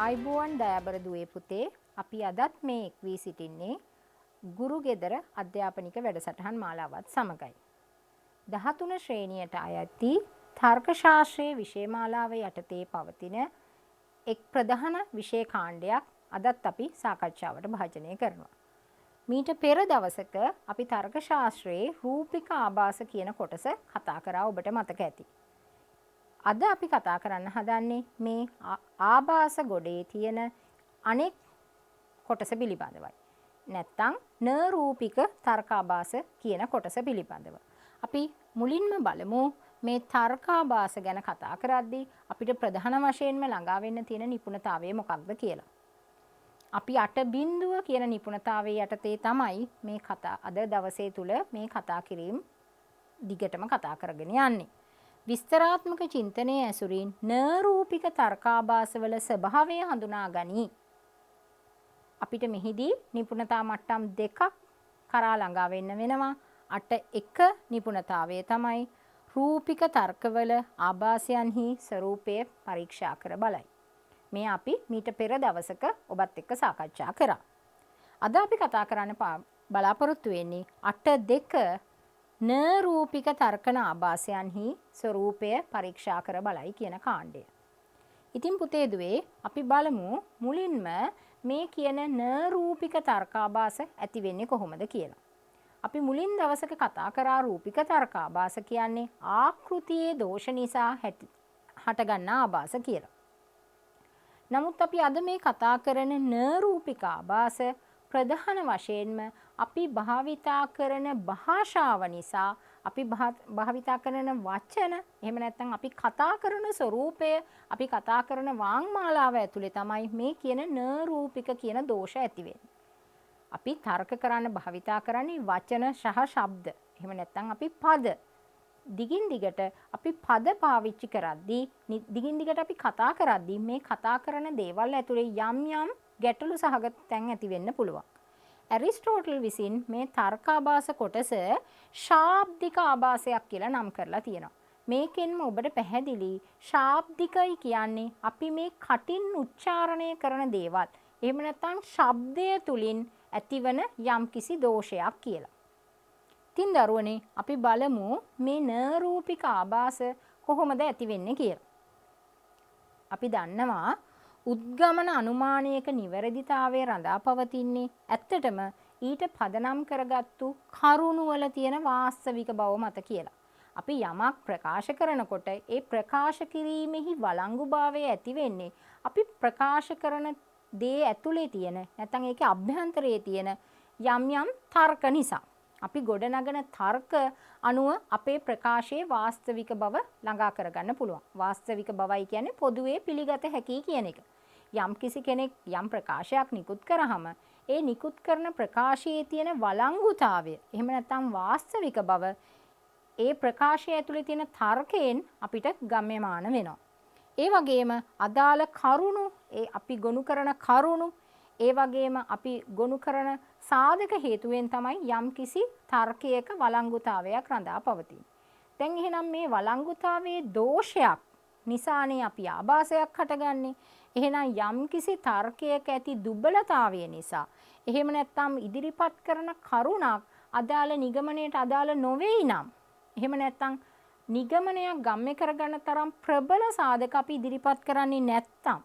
ආයිබෝවන් දයාබර දුවේ පුතේ අපි අදත් මේ එක් වී සිටින්නේ ගුරු ගෙදර අධ්‍යාපනික වැඩසටහන් මාලාවත් සමගයි. 13 ශ්‍රේණියට අයත් තර්ක ශාස්ත්‍රයේ විෂය මාලාව යටතේ පවතින එක් ප්‍රධාන විෂය කාණ්ඩයක් අදත් අපි සාකච්ඡාවට භාජනය කරනවා. මීට පෙර දවසක අපි තර්ක ශාස්ත්‍රයේ රූපික ආභාස කියන කොටස කතා කරා ඔබට මතක ඇති. අද අපි කතා කරන්න හදන්නේ මේ ආභාස ගොඩේ තියෙන අනෙක් කොටස පිළිබඳවයි. නැත්තම් නරූපික තර්කාභාස කියන කොටස පිළිබඳව. අපි මුලින්ම බලමු මේ තර්කාභාස ගැන කතා කරද්දී අපිට ප්‍රධාන වශයෙන්ම ළඟා වෙන්න තියෙන නිපුණතාවය මොකක්ද කියලා. අපි 8 බිඳුව කියන නිපුණතාවයේ යටතේ තමයි මේ කතා අද දවසේ තුල මේ කතා කිරීම දිගටම කතා කරගෙන යන්නේ. විස්තරාත්මක චින්තනයේ ඇසුරින් නරූපික තර්කාභාසවල ස්වභාවය හඳුනා ගනී. අපිට මෙහිදී නිපුණතා මට්ටම් දෙකක් කරා ළඟා වෙන්න වෙනවා. 8.1 නිපුණතාවය තමයි රූපික තර්කවල ආභාසයන්හි ස්වરૂපය පරීක්ෂා කර බලයි. මේ අපි මීට පෙර දවසක ඔබත් එක්ක සාකච්ඡා කරා. අද අපි කතා කරන්න බලාපොරොත්තු වෙන්නේ 8.2 නරූපික තර්කන ආභාසයන්හි ස්වરૂපය පරීක්ෂා කර බලයි කියන කාණ්ඩය. ඉතින් පුතේ දුවේ අපි බලමු මුලින්ම මේ කියන නරූපික තර්කාභාස ඇති වෙන්නේ කොහොමද කියලා. අපි මුලින් දවසක කතා කරා රූපික තර්කාභාස කියන්නේ ආකෘතියේ දෝෂ නිසා හටගන්නා ආභාස කියලා. නමුත් අපි අද මේ කතා කරන නරූපික ආභාස ප්‍රධාන වශයෙන්ම අපි භාවිතා කරන භාෂාව නිසා අපි භාවිතා කරන වචන එහෙම නැත්නම් අපි කතා කරන ස්වරූපය අපි කතා කරන වාංමාලාව ඇතුලේ තමයි මේ කියන නරූපික කියන දෝෂ ඇති වෙන්නේ. අපි තර්ක කරන්න භාවිතා කරන්නේ වචන සහ ශබ්ද. එහෙම නැත්නම් අපි පද දිගින් දිගට අපි පද පාවිච්චි කරද්දී දිගින් දිගට අපි කතා කරද්දී මේ කතා කරන දේවල් ඇතුලේ යම් යම් ගැටලු සහගත තැන් ඇති වෙන්න පුළුවන්. ඇරිස්ටෝටල් විසින් මේ තර්කාභාස කොටස ශාබ්දික ආභාසයක් කියලා නම් කරලා තියෙනවා. මේකෙන්ම ඔබට පැහැදිලි ශාබ්දිකයි කියන්නේ අපි මේ කටින් උච්චාරණය කරන දේවල්. එහෙම නැත්නම් ශබ්දය තුලින් ඇතිවන යම්කිසි දෝෂයක් කියලා. ඉතින් දරුවනේ අපි බලමු මේ නරූපික ආභාස කොහොමද ඇති වෙන්නේ කියලා. අපි දන්නවා උද්ගමන අනුමානයක නිවැරදිතාවය රඳා පවතින්නේ ඇත්තටම ඊට පදනම් කරගත්තු කරුණු වල තියෙන වාස්තවික බව මත කියලා. අපි යමක් ප්‍රකාශ කරනකොට ඒ ප්‍රකාශ කිරීමෙහි වළංගුභාවය ඇති වෙන්නේ අපි ප්‍රකාශ කරන දේ ඇතුලේ තියෙන නැත්නම් ඒකේ අභ්‍යන්තරයේ තියෙන යම් යම් තර්ක නිසා. අපි ගොඩනගන තර්ක අනුව අපේ ප්‍රකාශයේ වාස්තවික බව ළඟා කරගන්න පුළුවන්. වාස්තවික බවයි කියන්නේ පොදුවේ පිළිගත හැකි කියන එක. යම් කිසි කෙනෙක් යම් ප්‍රකාශයක් නිකුත් කරාම ඒ නිකුත් කරන ප්‍රකාශයේ තියෙන වළංගුතාවය එහෙම නැත්නම් වාස්තවික බව ඒ ප්‍රකාශය ඇතුලේ තියෙන තර්කයෙන් අපිට ගම්‍යමාන වෙනවා. ඒ වගේම අදාළ කරුණු ඒ අපි ගොනු කරන කරුණු ඒ වගේම අපි ගොනු කරන සාධක හේතුවෙන් තමයි යම්කිසි තර්කයක වළංගුතාවයක් රඳා පවතින්නේ. දැන් එහෙනම් මේ වළංගුතාවයේ දෝෂයක් නිසානේ අපි ආභාසයක් හටගන්නේ. එහෙනම් යම්කිසි තර්කයක ඇති දුබලතාවය නිසා එහෙම නැත්නම් ඉදිරිපත් කරන කරුණක් අදාළ නිගමනයට අදාළ නොවේයි නම් එහෙම නැත්නම් නිගමනයක් ගම්‍ය කරගන්න තරම් ප්‍රබල සාධක අපි ඉදිරිපත් කරන්නේ නැත්නම්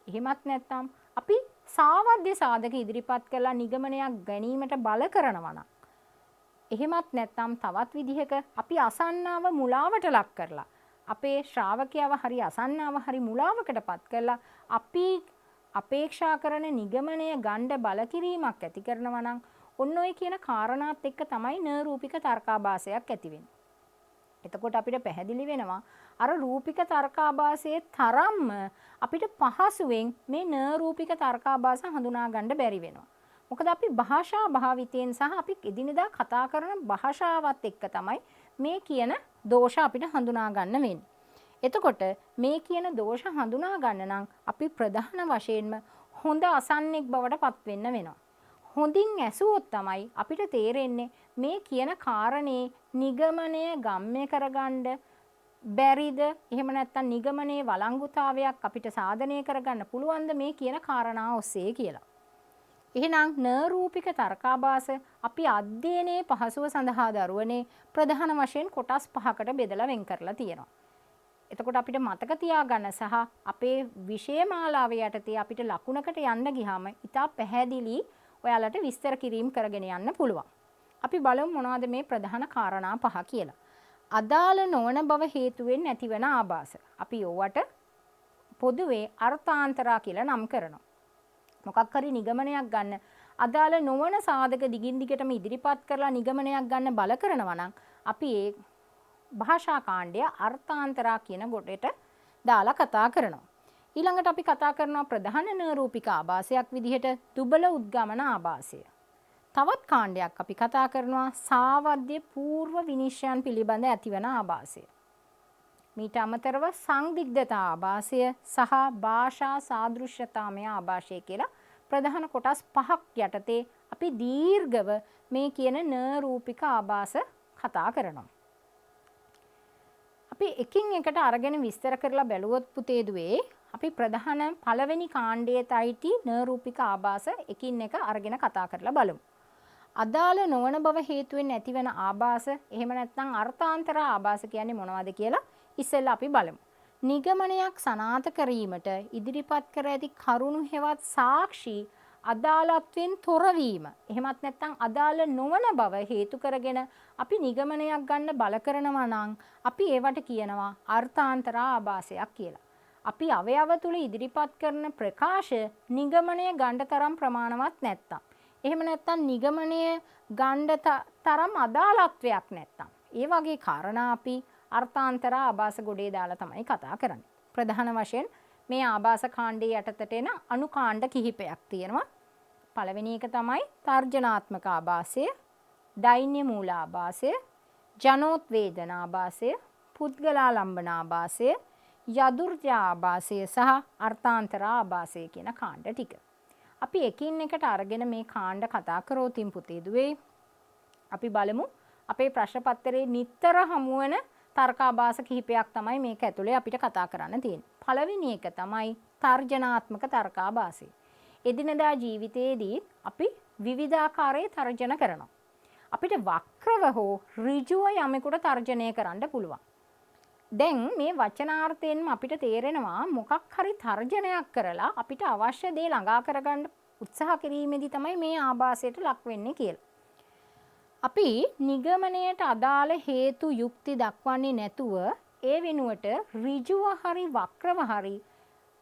එහෙමත් නැත්නම් අපි සාවද්‍ය සාධක ඉදිරිපත් කරලා නිගමනයක් ගැනීමට බල කරනවා නම් එහෙමත් නැත්නම් තවත් විදිහක අපි අසන්නාව මුලාවට ලක් කරලා අපේ ශ්‍රාවකයව හරි අසන්නාව හරි මුලාවකටපත් කරලා අපි අපේක්ෂා කරන නිගමනය ගණ්ඩ බල කිරීමක් ඇති කරනවා නම් ඔන්න ඔය කියන කාරණාත් එක්ක තමයි නරූපික තර්කාභාසයක් ඇති වෙන්නේ. එතකොට අපිට පැහැදිලි වෙනවා අර රූපික තර්කාභාසයේ තරම්ම අපිට පහසුවෙන් මේ නරූපික තර්කාභාස හඳුනා ගන්න බැරි වෙනවා. මොකද අපි භාෂා භාවිතයෙන් සහ අපි එදිනෙදා කතා කරන භාෂාවත් එක්ක තමයි මේ කියන දෝෂ අපිට හඳුනා ගන්න වෙන්නේ. එතකොට මේ කියන දෝෂ හඳුනා ගන්න නම් අපි ප්‍රධාන වශයෙන්ම හොඳ අසන්නෙක් බවට පත් වෙන්න වෙනවා. හොඳින් ඇසුවොත් තමයි අපිට තේරෙන්නේ මේ කියන කාරණේ නිගමනය ගම්‍ය කරගන්න බැරිද? එහෙම නැත්නම් නිගමනයේ වළංගුතාවයක් අපිට සාධනය කරගන්න පුළුවන්ද මේ කියන කාරණා ඔස්සේ කියලා. එහෙනම් නරූපික තර්කාභාස අපි අධ්‍යයනයේ පහසුව සඳහා දරුවනේ ප්‍රධාන වශයෙන් කොටස් 5කට බෙදලා වෙන් කරලා තියෙනවා. එතකොට අපිට මතක තියාගන්න සහ අපේ විෂය මාලාවේ යටතේ අපිට ලකුණකට යන්න ගියාම ඉතා පැහැදිලි ඔයාලට විස්තර කිරීම කරගෙන යන්න පුළුවන්. අපි බලමු මොනවද මේ ප්‍රධාන කාරණා 5 කියලා. අදාළ නොවන බව හේතුවෙන් ඇතිවන ආභාස. අපි ඕවට පොදුවේ අර්ථාන්තරා කියලා නම් කරනවා. මොකක් හරි නිගමනයක් ගන්න අදාළ නොවන සාධක දිගින් දිගටම ඉදිරිපත් කරලා නිගමනයක් ගන්න බල කරනවා නම් අපි ඒ භාෂා කාණ්ඩය අර්ථාන්තරා කියන කොටට දාලා කතා කරනවා. ඊළඟට අපි කතා කරනවා ප්‍රධාන නරූපික ආභාසයක් විදිහට දුබල උද්ගමන ආභාසය. තවත් කාණ්ඩයක් අපි කතා කරනවා සාවද්‍ය පූර්ව විනිශ්චයන් පිළිබඳ ඇතිවන ආභාසය. මීට අමතරව සංදිග්ධතා ආභාසය සහ භාෂා සාදෘශ්‍යතාමය ආභාසය කියලා ප්‍රධාන කොටස් 5ක් යටතේ අපි දීර්ඝව මේ කියන නරූපික ආභාස කතා කරනවා. අපි එකින් එකට අරගෙන විස්තර කරලා බැලුවොත් පුතේ දුවේ අපි ප්‍රධාන පළවෙනි කාණ්ඩයේ තයිටි නරූපික ආභාස එකින් එක අරගෙන කතා කරලා බලමු. අදාළ නොවන බව හේතුවෙන් ඇතිවන ආභාස එහෙම නැත්නම් අර්ථාන්තර ආභාස කියන්නේ මොනවද කියලා ඉස්සෙල්ලා අපි බලමු. නිගමනයක් සනාථ කිරීමට ඉදිරිපත් කර ඇති කරුණු හෙවත් සාක්ෂි අදාළත්වයෙන් තොරවීම එහෙමත් නැත්නම් අදාළ නොවන බව හේතු කරගෙන අපි නිගමනයක් ගන්න බල කරනවා නම් අපි ඒවට කියනවා අර්ථාන්තර ආභාසයක් කියලා. අපි අවයව තුල ඉදිරිපත් කරන ප්‍රකාශ නිගමනය ගන්න තරම් ප්‍රමාණවත් නැත්තම් එහෙම නැත්නම් නිගමනය ගන්න තරම් අදාළත්වයක් නැත්තම් ඒ වගේ කාරණා අපි අර්ථාන්තර ආභාස ගොඩේ දාලා තමයි කතා කරන්නේ. ප්‍රධාන වශයෙන් මේ ආභාස කාණ්ඩයේ යටතට එන අනුකාණ්ඩ කිහිපයක් තියෙනවා. පළවෙනි එක තමයි තර්ජනාත්මක ආභාසය, දෛන්‍ය මූල ආභාසය, ජනෝත්වේදන ආභාසය, පුද්ගලාලම්බන ආභාසය, යදුර්ජා ආභාසය සහ අර්ථාන්තර ආභාසය කියන කාණ්ඩ ටික. අපි එකින් එකට අරගෙන මේ කාණ්ඩ කතා කරෝතින් පුතේ දුවේ. අපි බලමු අපේ ප්‍රශ්න පත්‍රයේ නිතර හමු වෙන තර්කාභාස කිහිපයක් තමයි මේක ඇතුලේ අපිට කතා කරන්න තියෙන්නේ. පළවෙනි එක තමයි තර්ජනාත්මක තර්කාභාසය. එදිනදා ජීවිතයේදී අපි විවිධාකාරයේ තර්ජන කරනවා. අපිට වක්‍රව හෝ ඍජුව යමෙකුට තර්ජනය කරන්න පුළුවන්. දැන් මේ වචනාර්ථයෙන්ම අපිට තේරෙනවා මොකක් හරි තර්ජනයක් කරලා අපිට අවශ්‍ය දේ ළඟා කරගන්න උත්සාහ කිරීමේදී තමයි මේ ආභාසයට ලක් වෙන්නේ කියලා. අපි නිගමනයට අදාළ හේතු යුක්ති දක්වන්නේ නැතුව ඒ වෙනුවට ඍජුව හරි වක්‍රව හරි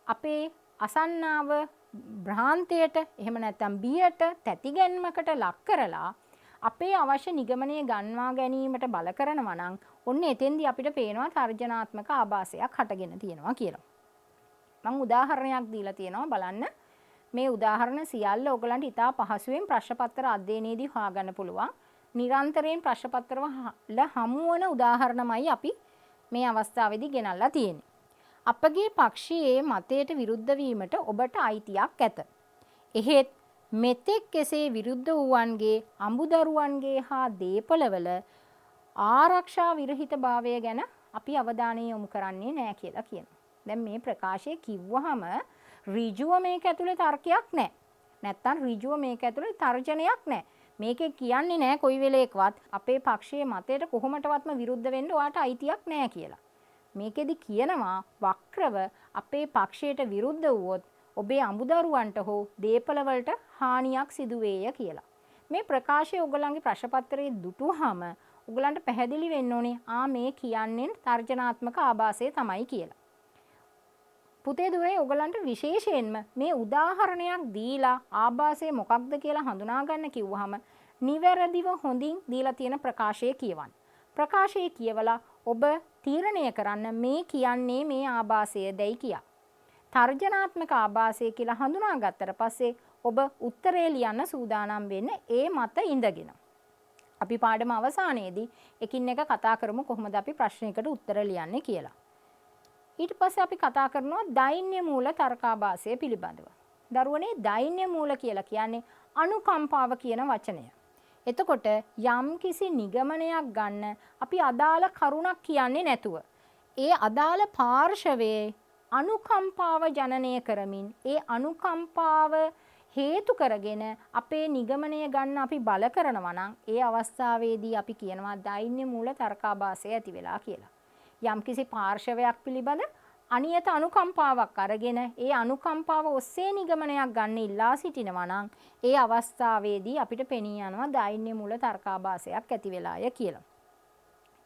අපේ අසන්නාව භ්‍රාන්තයට එහෙම නැත්නම් බියට තැතිගැන්මකට ලක් කරලා අපේ අවශ්‍ය නිගමනය ගන්වා ගැනීමට බල කරනවා නම් ඔන්න එතෙන්දී අපිට පේනවා තර්ජනාත්මක ආභාසයක් හටගෙන තියෙනවා කියලා. මම උදාහරණයක් දීලා තියෙනවා බලන්න. මේ උදාහරණ සියල්ල ඔයගලන්ට ඉතා පහසුවෙන් ප්‍රශ්න පත්‍ර අධ්‍යයනයේදී හොයාගන්න පුළුවන්. නිරන්තරයෙන් ප්‍රශ්න පත්‍රවල හමු වන උදාහරණමයි අපි මේ අවස්ථාවේදී ගෙනල්ලා තියෙන්නේ. අපගේ පක්ෂයේ මතයට විරුද්ධ වීමට ඔබට අයිතියක් ඇත. එහෙත් මෙතෙක් කෙසේ විරුද්ධ වූවන්ගේ අඹදරුවන්ගේ හා දේපළවල ආරක්ෂා විරහිතභාවය ගැන අපි අවධානය යොමු කරන්නේ නැහැ කියලා කියනවා. දැන් මේ ප්‍රකාශය කිව්වහම ඍජුව මේක ඇතුලේ තර්කයක් නැහැ. නැත්තම් ඍජුව මේක ඇතුලේ තර්ජනයක් නැහැ. මේකේ කියන්නේ නැහැ කොයි වෙලේකවත් අපේ පක්ෂයේ මතයට කොහොමඩවත්ම විරුද්ධ වෙන්න ඔයාට අයිතියක් නැහැ කියලා. මේකෙදි කියනවා වක්‍රව අපේ පක්ෂයට විරුද්ධ වුවොත් ඔබේ අඹදරුවන්ට හෝ දේපළවලට හානියක් සිදු වේය කියලා. මේ ප්‍රකාශය ඔයගලන්ගේ ප්‍රශ්න පත්‍රයේ දුටුවාම ඔයගලන්ට පැහැදිලි වෙන්න ඕනේ මේ කියන්නේ තර්ජනාත්මක ආභාසය තමයි කියලා. පුතේ දුවේ ඔයගලන්ට විශේෂයෙන්ම මේ උදාහරණයක් දීලා ආභාසය මොකක්ද කියලා හඳුනා ගන්න කිව්වහම නිවැරදිව හොඳින් දීලා තියෙන ප්‍රකාශය කියවන්න. ප්‍රකාශය කියවලා ඔබ තීරණය කරන්න මේ කියන්නේ මේ ආභාසයදයි කියා. තර්ජනාත්මක ආභාසය කියලා හඳුනාගත්තට පස්සේ ඔබ උත්තරේ ලියන්න සූදානම් වෙන්න ඒ මත ඉඳගෙන. අපි පාඩම අවසානයේදී එකින් එක කතා කරමු කොහොමද අපි ප්‍රශ්නයකට උත්තර ලියන්නේ කියලා. ඊට පස්සේ අපි කතා කරනවා දෛන්‍ය මූල තර්කාභාසය පිළිබඳව. දරුවනේ දෛන්‍ය මූල කියලා කියන්නේ අනුකම්පාව කියන වචනය. එතකොට යම් කිසි නිගමනයක් ගන්න අපි අදාළ කරුණක් කියන්නේ නැතුව ඒ අදාළ පාර්ශවයේ අනුකම්පාව ජනනය කරමින් ඒ අනුකම්පාව හේතු කරගෙන අපේ නිගමනය ගන්න අපි බල කරනවා නම් ඒ අවස්ථාවේදී අපි කියනවා දෛන්‍ය මූල තර්කාභාසය ඇති වෙලා කියලා. යම්කිසි පාර්ශවයක් පිළිබඳ අනියත අනුකම්පාවක් අරගෙන ඒ අනුකම්පාව ඔස්සේ නිගමනයක් ගන්න ඉල්ලා සිටිනවා නම් ඒ අවස්ථාවේදී අපිට පෙනී යනවා දෛන්‍ය මූල තර්කාභාසයක් ඇති වෙලාය කියලා.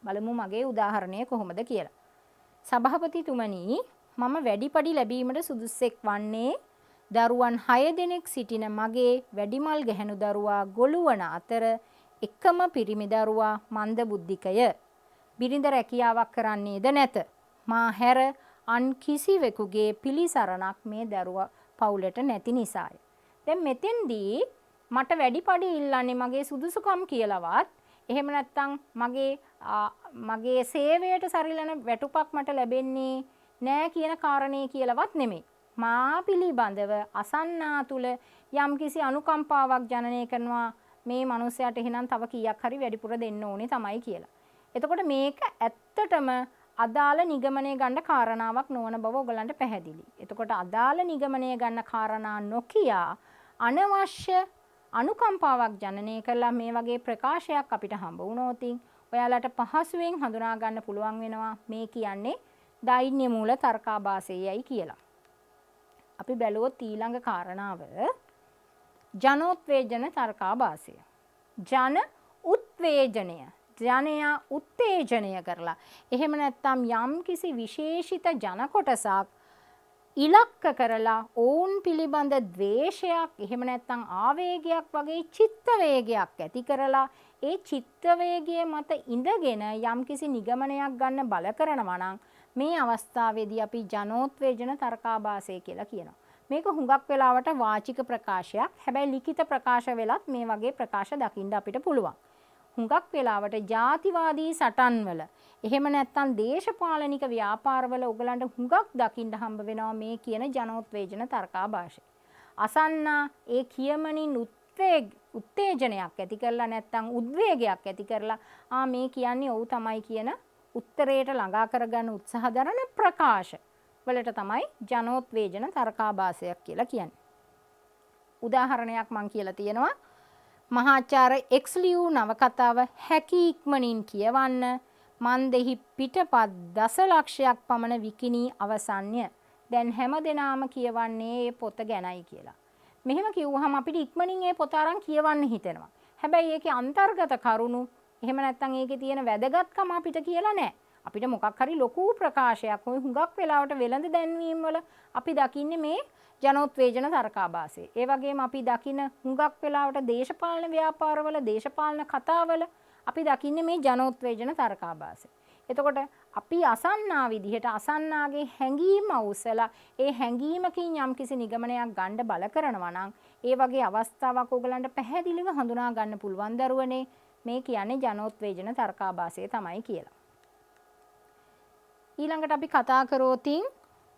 බලමු මගේ උදාහරණය කොහොමද කියලා. සභාපතිතුමනි, මම වැඩිපඩි ලැබීමට සුදුස්සෙක් වන්නේ දරුවන් 6 දෙනෙක් සිටින මගේ වැඩිමල් ගැහැණු දරුවා ගොළු වන අතර එකම පිරිමි දරුවා මන්ද බුද්ධිකය. බිරිඳ රැකියාවක් කරන්නේද නැත. මා හැර අන් කිසිවෙකුගේ පිළිසරණක් මේ දරුවා පවුලට නැති නිසාය. දැන් මෙතෙන්දී මට වැඩිපඩි ඉල්ලන්නේ මගේ සුදුසුකම් කියලාවත් එහෙම නැත්නම් මගේ සේවයට සරිලන වැටුපක් මට ලැබෙන්නේ නෑ කියන කාරණේ කියලාවත් නෙමෙයි. මා පිළිබඳව අසන්නා තුල යම්කිසි අනුකම්පාවක් ජනනය කරනවා මේ මිනිසයාට එහෙනම් තව කීයක් හරි වැඩිපුර දෙන්න ඕනේ තමයි කියලා. එතකොට මේක ඇත්තටම අදාළ නිගමනය ගන්න කාරණාවක් නොවන බව ඔයගලන්ට පැහැදිලි. එතකොට අදාළ නිගමනය ගන්න කාරණා නොකිය අනවශ්‍ය අනුකම්පාවක් ජනනය කළා මේ වගේ ප්‍රකාශයක් අපිට හම්බ වුණොත් ඔයාලට පහසුවෙන් හඳුනා ගන්න පුළුවන් වෙනවා මේ කියන්නේ දෛන්‍ය මූල තර්කාභාසයයි කියලා. අපි බැලුවොත් ඊළඟ කාරණාව ජනෝත්වේජන තර්කාභාසය. ජන උත්වේජනය. ජනයා උත්තේජනය කරලා එහෙම නැත්නම් යම්කිසි විශේෂිත ජන කොටසක් ඉලක්ක කරලා ඔවුන් පිළිබඳ ද්වේෂයක් එහෙම නැත්නම් ආවේගයක් වගේ චිත්ත වේගයක් ඇති කරලා ඒ චිත්ත වේගය මත ඉඳගෙන යම්කිසි නිගමනයක් ගන්න බල කරනවා නම් මේ අවස්ථාවේදී අපි ජනෝත්වේජන තර්කාභාසය කියලා කියනවා. මේක හුඟක් වෙලාවට වාචික ප්‍රකාශයක්. හැබැයි ලිඛිත ප්‍රකාශ වෙලත් මේ වගේ ප්‍රකාශ දකින්න අපිට පුළුවන්. හුඟක් වෙලාවට ජාතිවාදී සටන්වල එහෙම නැත්නම් දේශපාලනික ව්‍යාපාරවල ඔයගලන්ට හුඟක් දකින්න හම්බ වෙනවා මේ කියන ජනෝත්වේජන තර්කාභාසය. අසන්නා ඒ කියමනින් උත්තේජනයක් ඇති කරලා නැත්නම් උද්වේගයක් ඇති කරලා මේ කියන්නේ ඔව් තමයි කියන උත්තරයට ළඟා කරගන්න උත්සාහ දරන ප්‍රකාශ වලට තමයි ජනෝත්වේජන තර්කාභාසයක් කියලා කියන්නේ. උදාහරණයක් මම කියලා තියෙනවා. මහාචාර්ය එක්ස් ලියූ නවකතාව හැකි ඉක්මනින් කියවන්න මන්දෙහි පිටපත් දසලක්ෂයක් පමණ විකිණී අවසන්ය. දැන් හැමදෙනාම කියවන්නේ මේ පොත ගැනයි කියලා. මෙහෙම කිව්වහම අපිට ඉක්මනින් මේ පොත අරන් කියවන්න හිතෙනවා. හැබැයි ඒකේ අන්තර්ගත කරුණු එහෙම නැත්නම් ඒකේ තියෙන වැදගත්කම අපිට කියලා නැහැ. අපිට මොකක් හරි ලොකු ප්‍රකාශයක් ඔය හුඟක් වෙලාවට වෙළඳ දැන්වීම් වල අපි දකින්නේ මේ ජනෝත්වේජන තර්කාභාසය. ඒ වගේම අපි දකින හුඟක් වෙලාවට දේශපාලන ව්‍යාපාරවල දේශපාලන කතාවල අපි දකින්නේ මේ ජනෝත්වේජන තර්කාභාසය. එතකොට අපි අසන්නා විදිහට අසන්නාගේ හැඟීම අවසලා ඒ හැඟීමකින් යම්කිසි නිගමනයක් ගන්න බල කරනවා නම් ඒ වගේ අවස්ථාවක් ඕගලන්ට පැහැදිලිව හඳුනා ගන්න පුළුවන් දරුවනේ මේ කියන්නේ ජනෝත්වේජන තර්කාභාසය තමයි කියලා. ඊළඟට අපි කතා කරෝතින්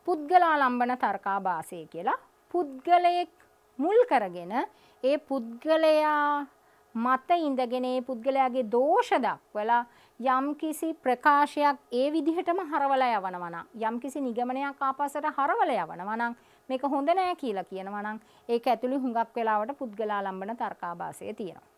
පුද්ගලාලම්බන තර්කාභාසය කියලා. පුද්ගලයෙක් මුල් කරගෙන ඒ පුද්ගලයා මත ඉඳගෙන ඒ පුද්ගලයාගේ දෝෂ දක්වලා යම්කිසි ප්‍රකාශයක් ඒ විදිහටම හරවලා යවනවා නම් යම්කිසි නිගමනයක් ආපස්සට හරවලා යවනවා නම් මේක හොඳ නෑ කියලා කියනවා නම් ඒක ඇතුළේ හුඟක් වෙලාවට පුද්ගලාලම්බන තර්කාභාසය තියෙනවා.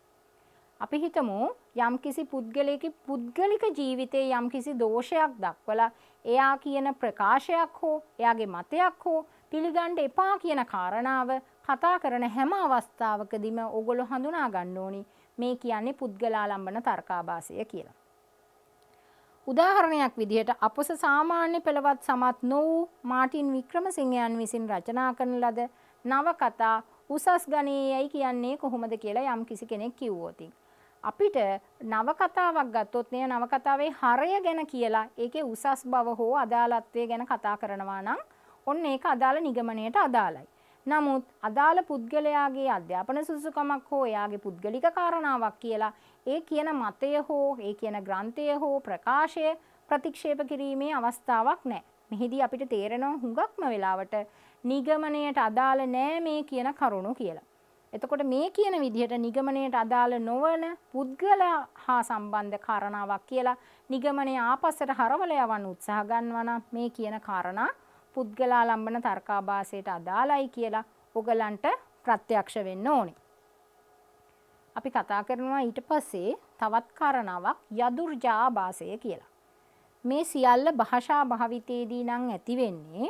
අපි හිතමු යම්කිසි පුද්ගලයෙකුගේ පුද්ගලික ජීවිතයේ යම්කිසි දෝෂයක් දක්වලා එයා කියන ප්‍රකාශයක් හෝ එයාගේ මතයක් හෝ පිළිගන්න එපා කියන කාරණාව කතා කරන හැම අවස්ථාවකදීම ඕගොල්ලෝ හඳුනා ගන්න ඕනි මේ කියන්නේ පුද්ගලාලම්බන තර්කාභාසය කියලා. උදාහරණයක් විදිහට අපොස සාමාන්‍ය පෙළවත් සමත් නොවූ මාටින් වික්‍රමසිංහයන් විසින් රචනා කරන ලද නවකතා උසස් ගණයේයි කියන්නේ කොහොමද කියලා යම් කිසි කෙනෙක් කිව්වොත් අපිට නවකතාවක් ගත්තොත් නේ නවකතාවේ හරය ගැන කියලා ඒකේ උසස් බව හෝ අදාළත්වය ගැන කතා කරනවා නම් ඔන්න ඒක අදාළ නිගමනයට අදාළයි. නමුත් අදාළ පුද්ගලයාගේ අධ්‍යාපන සුසුකමක් හෝ එයාගේ පුද්ගලික කාරණාවක් කියලා ඒ කියන මතය හෝ ඒ කියන ග්‍රන්ථය හෝ ප්‍රකාශය ප්‍රතික්ෂේප කිරීමේ අවස්ථාවක් නැහැ. මෙහිදී අපිට තේරෙනවා හුඟක්ම වෙලාවට නිගමනයට අදාළ නෑ මේ කියන කරුණු කියලා. එතකොට මේ කියන විදිහට නිගමනයට අදාළ නොවන පුද්ගලයා හා සම්බන්ධ කාරණාවක් කියලා නිගමනය ආපස්සට හරවලා යවන්න උත්සාහ ගන්නවා නම් මේ කියන කාරණා පුද්ගලාලම්බන තර්කාභාසයට අදාළයි කියලා ඔයගලන්ට ප්‍රත්‍යක්ෂ වෙන්න ඕනේ. අපි කතා කරනවා ඊට පස්සේ තවත් කාරණාවක් යදුර්ජාභාසය කියලා. මේ සියල්ල භාෂා භාවිතයේදී නම් ඇති වෙන්නේ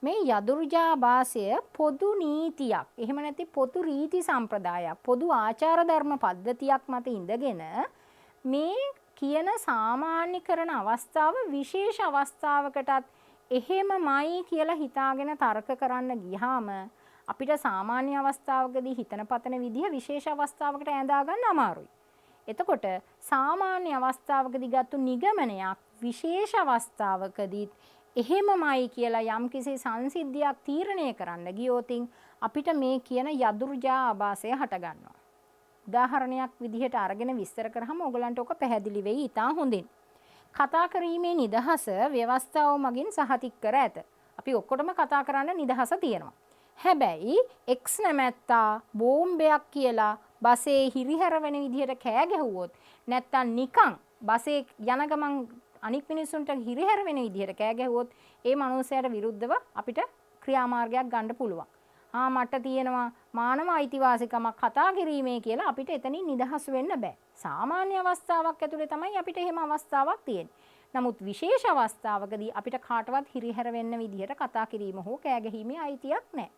මේ යදුර්ජාභාසය පොදු නීතියක්, එහෙම නැති පොදු රීති සම්ප්‍රදායක්, පොදු ආචාර ධර්ම පද්ධතියක් මත ඉඳගෙන මේ කියන සාමාන්‍යකරණ අවස්ථාව විශේෂ අවස්ථාවකටත් එහෙමමයි කියලා හිතාගෙන තර්ක කරන්න ගියාම අපිට සාමාන්‍ය අවස්ථාවකදී හිතන පතන විදිහ විශේෂ අවස්ථාවකට ඇඳා ගන්න අමාරුයි. එතකොට සාමාන්‍ය අවස්ථාවකදී ගත්තු නිගමනයක් විශේෂ අවස්ථාවකදී එහෙමමයි කියලා යම්කිසි සංසිද්ධියක් තීරණය කරන්න ගියොතින් අපිට මේ කියන යදුර්ජා ආභාසය හට ගන්නවා. උදාහරණයක් විදිහට අරගෙන විස්තර කරාම ඔයගලන්ට ඔක පැහැදිලි වෙයි ඉතා හොඳින්. කතා කිරීමේ නිදහස ව්‍යවස්ථාව මගින් සහතික කර ඇත. අපි ඔක්කොටම කතා කරන්න නිදහස තියෙනවා. හැබැයි X නැමැත්තා බෝම්බයක් කියලා බසේ හිරිහැර වෙන විදිහට කෑ ගැහුවොත් නැත්තම් නිකන් බසේ යන ගමන් අනික් මිනිස්සුන්ට හිරිහැර වෙන විදිහට කෑ ගැහුවොත් ඒ මනුස්සයාට විරුද්ධව අපිට ක්‍රියාමාර්ගයක් ගන්න පුළුවන්. මට තියෙනවා මානව අයිතිවාසිකමක් කතා කිරීමේ කියලා අපිට එතනින් නිදහස් වෙන්න බෑ. සාමාන්‍ය අවස්ථාවක් ඇතුලේ තමයි අපිට එහෙම අවස්ථාවක් තියෙන්නේ. නමුත් විශේෂ අවස්ථාවකදී අපිට කාටවත් හිරිහැර වෙන්න විදිහට කතා කිරීම හෝ කෑ ගැහිීමේ අයිතියක් නැහැ.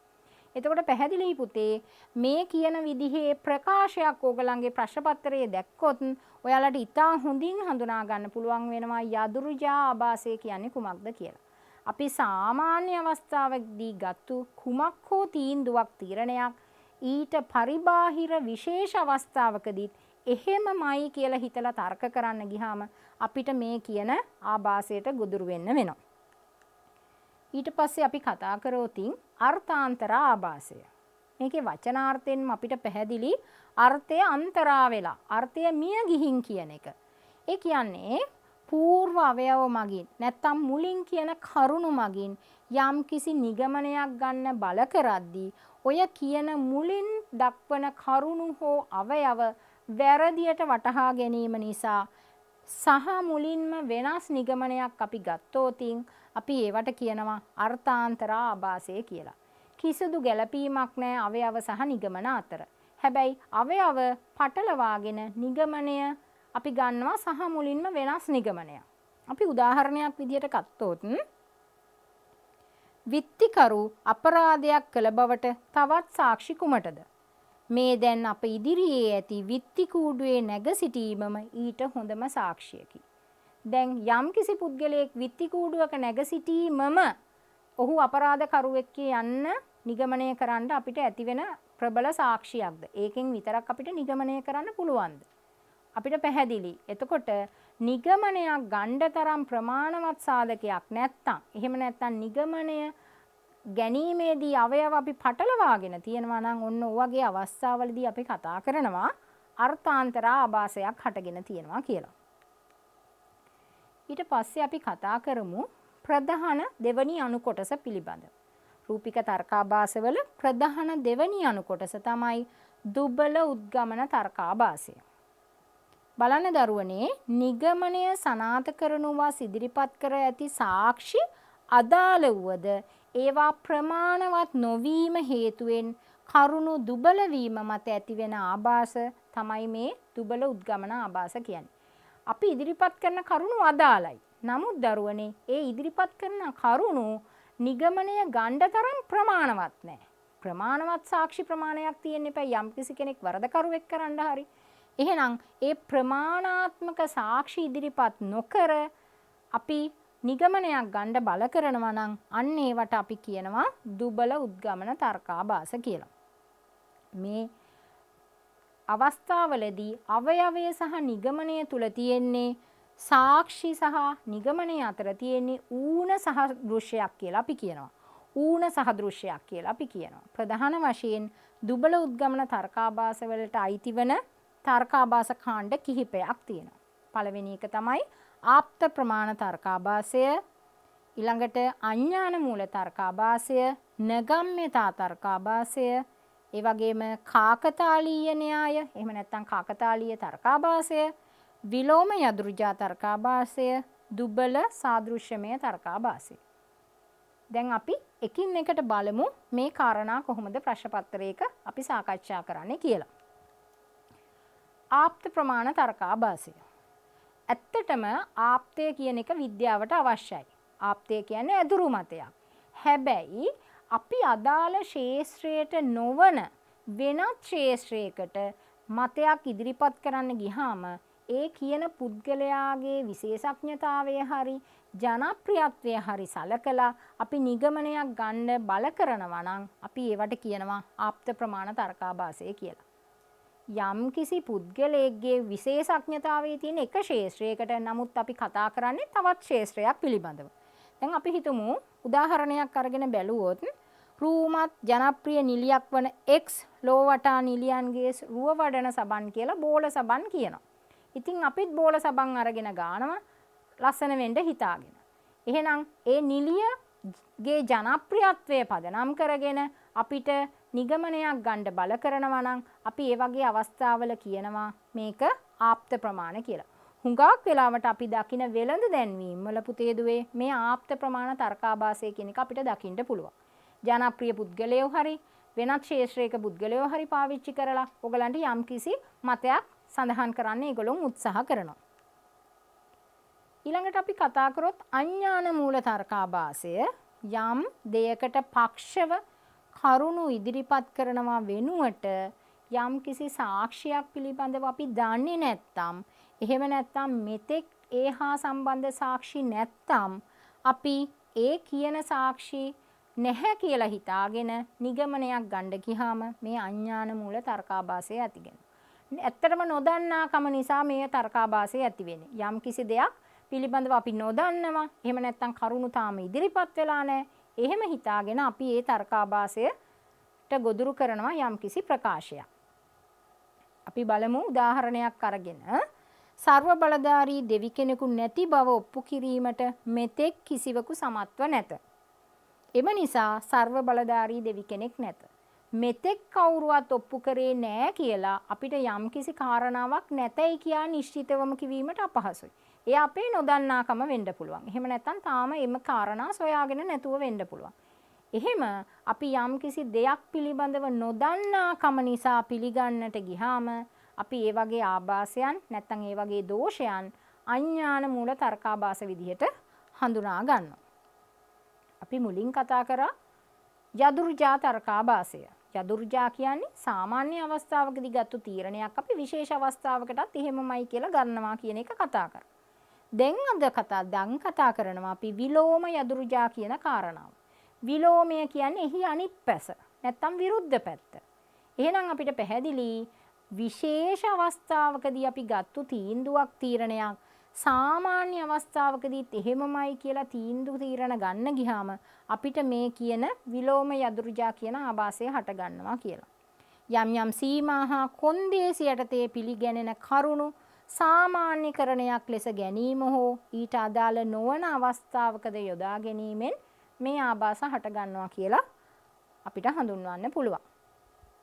එතකොට පැහැදිලි පුතේ මේ කියන විදිහේ ප්‍රකාශයක් ඕගලන්ගේ ප්‍රශ්න පත්‍රයේ දැක්කොත් ඔයාලට ඉතා හොඳින් හඳුනා ගන්න පුළුවන් වෙනවා යදුර්ජා ආභාසය කියන්නේ කුමක්ද කියලා. අපි සාමාන්‍ය අවස්ථාවකදී ගත්තු කුමක් හෝ තීන්දුවක් තීරණයක් ඊට පරිබාහිර විශේෂ අවස්ථාවකදී එහෙමමයි කියලා හිතලා තර්ක කරන්න ගියාම අපිට මේ කියන ආභාසයට ගොදුරු වෙන්න වෙනවා. ඊට පස්සේ අපි කතා කරෝතින් අර්ථාන්තර ආභාසය. මේකේ වචනාර්ථයෙන්ම අපිට පැහැදිලි අර්ථය අන්තරා වෙලා අර්ථය මිය ගිහින් කියන එක. ඒ කියන්නේ పూర్ව අවයව මගින් නැත්තම් මුලින් කියන කරුණු මගින් යම් කිසි නිගමනයක් ගන්න බල කරද්දී ඔය කියන මුලින් දක්වන කරුණු හෝ අවයව වැරදියට වටහා ගැනීම නිසා සහ මුලින්ම වෙනස් නිගමනයක් අපි ගත්තොතින් අපි ඒවට කියනවා අර්ථාන්තර ආභාසය කියලා. කිසිදු ගැළපීමක් නැහැ අවයව සහ නිගමන අතර. හැබැයි අවයව පටලවාගෙන නිගමනය අපි ගන්නවා සහ මුලින්ම වෙනස් නිගමනයක්. අපි උදාහරණයක් විදිහට ගත්තොත් විත්තිකරු අපරාධයක් කළ බවට තවත් සාක්ෂි කුමටද? මේ දැන් අප ඉදිරියේ ඇති විත්ති කූඩුවේ නැග සිටීමම ඊට හොඳම සාක්ෂියකි. දැන් යම්කිසි පුද්ගලයෙක් විත්ති කූඩුවක නැග සිටීමම ඔහු අපරාධකරුවෙක් යන්න නිගමනය කරන්න අපිට ඇතිවෙන ප්‍රබල සාක්ෂියක්ද? ඒකෙන් විතරක් අපිට නිගමනය කරන්න පුළුවන්ද? අපිට පැහැදිලි. එතකොට නිගමනයක් ගන්න තරම් ප්‍රමාණවත් සාධකයක් නැත්තම්, එහෙම නැත්තම් නිගමනය ගැනීමේදී අවයව අපි පටලවාගෙන තියෙනවා නම් ඔන්න ඔයගේ අවස්ථාවලදී අපි කතා කරනවා අර්ථාන්තර ආභාසයක් හටගෙන තියෙනවා කියලා. ඊට පස්සේ අපි කතා කරමු ප්‍රධාන දෙවනි අණු කොටස පිළිබඳ. රූපික තර්කාභාසවල ප්‍රධාන දෙවනි අණු කොටස තමයි දුබල උද්ගමන තර්කාභාසය. බලන්න දරුවනේ, නිගමනය සනාථ කරනුවා ඉදිරිපත් කර ඇති සාක්ෂි අදාළ වුවද ඒවා ප්‍රමාණවත් නොවීම හේතුවෙන් කරුණු දුබල වීම මත ඇතිවෙන ආභාස තමයි මේ දුබල උද්ගමන ආභාස කියන්නේ. අපි ඉදිරිපත් කරන කරුණු අදාළයි. නමුත් දරුවනේ, ඒ ඉදිරිපත් කරන කරුණු නිගමනය ගන්න තරම් ප්‍රමාණවත් නැහැ. ප්‍රමාණවත් සාක්ෂි ප්‍රමාණයක් තියෙන්න එපා යම්කිසි කෙනෙක් වරදකරුවෙක් කරන්න හරි. එහෙනම් ඒ ප්‍රමාණාත්මක සාක්ෂි ඉදිරිපත් නොකර අපි නිගමනයක් ගන්න බල කරනවා නම් අන්න ඒවට අපි කියනවා දුබල උද්ගමන තර්කාභාස කියලා. මේ අවස්ථාවලදී අවයවය සහ නිගමනය තුල තියෙන්නේ සාක්ෂි සහ නිගමනය අතර තියෙන්නේ ඌන සහදෘශ්‍යයක් කියලා අපි කියනවා. ඌන සහදෘශ්‍යයක් කියලා අපි කියනවා. ප්‍රධාන වශයෙන් දුබල උද්ගමන තර්කාභාස වලට අයිති වන තර්කාභාස කාණ්ඩ කිහිපයක් තියෙනවා. පළවෙනි එක තමයි ආප්ත ප්‍රමාණ තර්කාභාසය, ඊළඟට අඥාන මූල තර්කාභාසය, නගම්‍යතා තර්කාභාසය, ඒ වගේම කාකතාලීය න්‍යාය, එහෙම නැත්නම් කාකතාලීය තර්කාභාසය, විලෝම යදුරුජා තර්කාභාසය, දුබල සාදෘශ්‍යමය තර්කාභාසය. දැන් අපි එකින් එකට බලමු මේ කාරණා කොහොමද ප්‍රශ්න පත්‍රයක අපි සාකච්ඡා කරන්නේ කියලා. ආප්ත ප්‍රමාණ තර්කාභාසය. ඇත්තටම ආප්තය කියන එක විද්‍යාවට අවශ්‍යයි. ආප්තය කියන්නේ ඇදුරු මතයක්. හැබැයි අපි අදාළ ශාස්ත්‍රයට නොවන වෙනත් ශාස්ත්‍රයකට මතයක් ඉදිරිපත් කරන්න ගියාම ඒ කියන පුද්ගලයාගේ විශේෂඥතාවය හරි ජනප්‍රියත්වය හරි සලකලා අපි නිගමනයක් ගන්න බල කරනවා නම් අපි ඒවට කියනවා ආප්ත ප්‍රමාණ තර්කාභාසය කියලා. යම් කිසි පුද්ගලයෙක්ගේ විශේෂඥතාවයේ තියෙන එක ශාස්ත්‍රයකට නමුත් අපි කතා කරන්නේ තවත් ශාස්ත්‍රයක් පිළිබඳව. දැන් අපි හිතමු උදාහරණයක් අරගෙන බැලුවොත් රූමත් ජනප්‍රිය නිලියක් වන X ලෝවටා නිලියන්ගේ රුව වඩන සබන් කියලා බෝල සබන් කියනවා. ඉතින් අපිත් බෝල සබන් අරගෙන ගානවා ලස්සන වෙන්න හිතාගෙන. එහෙනම් ඒ නිලියගේ ජනප්‍රියත්වය පදනම් කරගෙන අපිට නිගමනයක් ගන්න බල කරනවා නම් අපි ඒ වගේ අවස්ථාවල කියනවා මේක ආප්ත ප්‍රමාණ කියලා. හුඟක් වෙලාවට අපි දකින වෙළඳ දැන්වීම් වල පුතේ දුවේ මේ ආප්ත ප්‍රමාණ තර්කාභාසය කියන එක අපිට දකින්න පුළුවන්. ජනප්‍රිය පුද්ගලයෝ හරි වෙනත් ශාස්ත්‍රයක පුද්ගලයෝ හරි පාවිච්චි කරලා ඔයගලන්ට යම්කිසි මතයක් සඳහන් කරන්න ඒගොල්ලෝ උත්සාහ කරනවා. ඊළඟට අපි කතා කරොත් අඥාන මූල තර්කාභාසය යම් දෙයකට පක්ෂව කරුණු ඉදිරිපත් කරනවා වෙනුවට යම්කිසි සාක්ෂියක් පිළිබඳව අපි දන්නේ නැත්නම් එහෙම නැත්නම් මෙතෙක් ඒ හා සම්බන්ධ සාක්ෂි නැත්නම් අපි ඒ කියන සාක්ෂි නැහැ කියලා හිතාගෙන නිගමනයක් ගන්න ගියාම මේ අඥාන මූල තර්කාභාසය ඇතිවෙනවා. ඇත්තටම නොදන්නාකම නිසා මේ තර්කාභාසය ඇති වෙන්නේ. යම් කිසි දෙයක් පිළිබඳව අපි නොදන්නවා. එහෙම නැත්නම් කරුණු තාම ඉදිරිපත් වෙලා නැහැ. එහෙම හිතාගෙන අපි ඒ තර්කාභාසයට ගොදුරු කරනවා යම් කිසි ප්‍රකාශයක්. අපි බලමු උදාහරණයක් අරගෙන සර්ව බලධාරී දෙවි කෙනෙකු නැති බව ඔප්පු කිරීමට මෙතෙක් කිසිවෙකු සමත්ව නැත. එම නිසා සර්ව බලධාරී දෙවි කෙනෙක් නැත. මෙතෙක් කවුරුවත් ඔප්පු කරේ නෑ කියලා අපිට යම්කිසි කාරණාවක් නැතයි කියා නිශ්චිතවම කිවීමට අපහසුයි. ඒ අපේ නොදන්නාකම වෙන්න පුළුවන්. එහෙම නැත්නම් තාම එම කාරණා සොයාගෙන නැතුව වෙන්න පුළුවන්. එහෙම අපි යම්කිසි දෙයක් පිළිබඳව නොදන්නාකම නිසා පිළිගන්නට ගියාම අපි ඒ වගේ ආభాසයන් නැත්නම් ඒ වගේ දෝෂයන් අඥාන මූල තර්කාභාස විදිහට හඳුනා ගන්නවා. අපි මුලින් කතා කරා යදුර්ජා තර්කාභාසය. යදුර්ජා කියන්නේ සාමාන්‍ය අවස්ථාවකදී ගත්තු තීරණයක් අපි විශේෂ අවස්ථාවකටත් එහෙමමයි කියලා ගන්නවා කියන එක කතා කරා. දැන් කතා කරනවා අපි විලෝම යදුර්ජා කියන කාරණාව. විලෝමය කියන්නේ එහි අනිත් පැස නැත්නම් විරුද්ධ පැත්ත. එහෙනම් අපිට පැහැදිලි විශේෂ අවස්ථාවකදී අපි ගත්තු තීරණයක් සාමාන්‍ය අවස්ථාවකදීත් එහෙමමයි කියලා තීරණ ගන්න ගියාම අපිට මේ කියන විලෝම යදුර්ජා කියන ආభాසය හට ගන්නවා කියලා. යම් යම් සීමා හා කොන්දේසි යටතේ පිළිගැනෙන කරුණු සාමාන්‍යකරණයක් ලෙස ගැනීම හෝ ඊට අදාළ නොවන අවස්ථාවකද යොදා ගැනීමෙන් මේ ආభాස හට ගන්නවා කියලා අපිට හඳුන්වන්න පුළුවන්.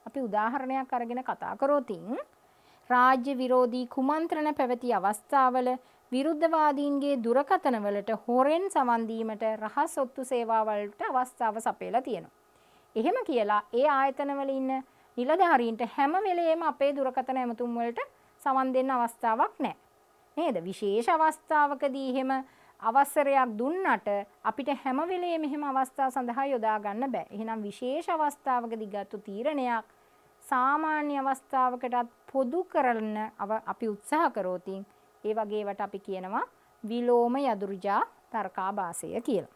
අපි උදාහරණයක් අරගෙන කතා කරොතින් රාජ්‍ය විරෝධී කුමන්ත්‍රණ පැවති අවස්ථාවල විරුද්ධවාදීන්ගේ දුරකථනවලට හොරෙන් සවන් දීමට රහස් ඔත්තු සේවාවලට අවස්ථාව සපයලා තියෙනවා. එහෙම කියලා ඒ ආයතනවල ඉන්න නිලධාරීන්ට හැම වෙලේම අපේ දුරකථන ඇමතුම් වලට සවන් දෙන්න අවස්ථාවක් නැහැ. නේද? විශේෂ අවස්ථාවකදී එහෙම අවසරයක් දුන්නට අපිට හැම වෙලේම එහෙම අවස්ථා සඳහා යොදා ගන්න බෑ. එහෙනම් විශේෂ අවස්ථාවකදී ගත්තු තීරණයක් සාමාන්‍ය අවස්ථාවකටත් පොදු කරන්න අපි උත්සාහ කරෝතින් ඒ වගේවට අපි කියනවා විලෝම යදුර්ජා තර්කාභාසය කියලා.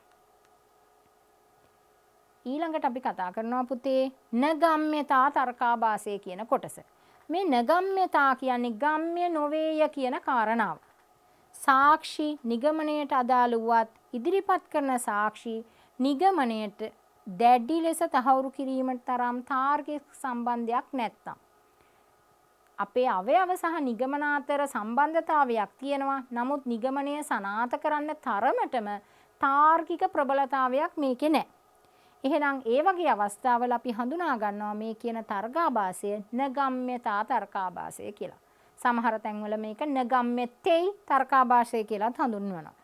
ඊළඟට අපි කතා කරනවා පුතේ නගම්‍යතා තර්කාභාසය කියන කොටස. මේ නගම්‍යතා කියන්නේ ගම්‍ය නොවේය කියන කාරණාව. සාක්ෂි නිගමනයට අදාළ වුවත් ඉදිරිපත් කරන සාක්ෂි නිගමනයට දැඩි ලෙස තහවුරු කිරීමට තරම් තාර්කික සම්බන්ධයක් නැත්තම් අපේ අවයව සහ නිගමන අතර සම්බන්ධතාවයක් තියෙනවා. නමුත් නිගමනය සනාථ කරන්න තරමටම තාර්කික ප්‍රබලතාවයක් මේකේ නැහැ. එහෙනම් ඒ වගේ අවස්ථාවල අපි හඳුනා ගන්නවා මේ කියන තර්කාභාසය නගම්‍යතා තර්කාභාසය කියලා. සමහර තැන්වල මේක නගම්‍යතේ තර්කාභාසය කියලාත් හඳුන්වනවා.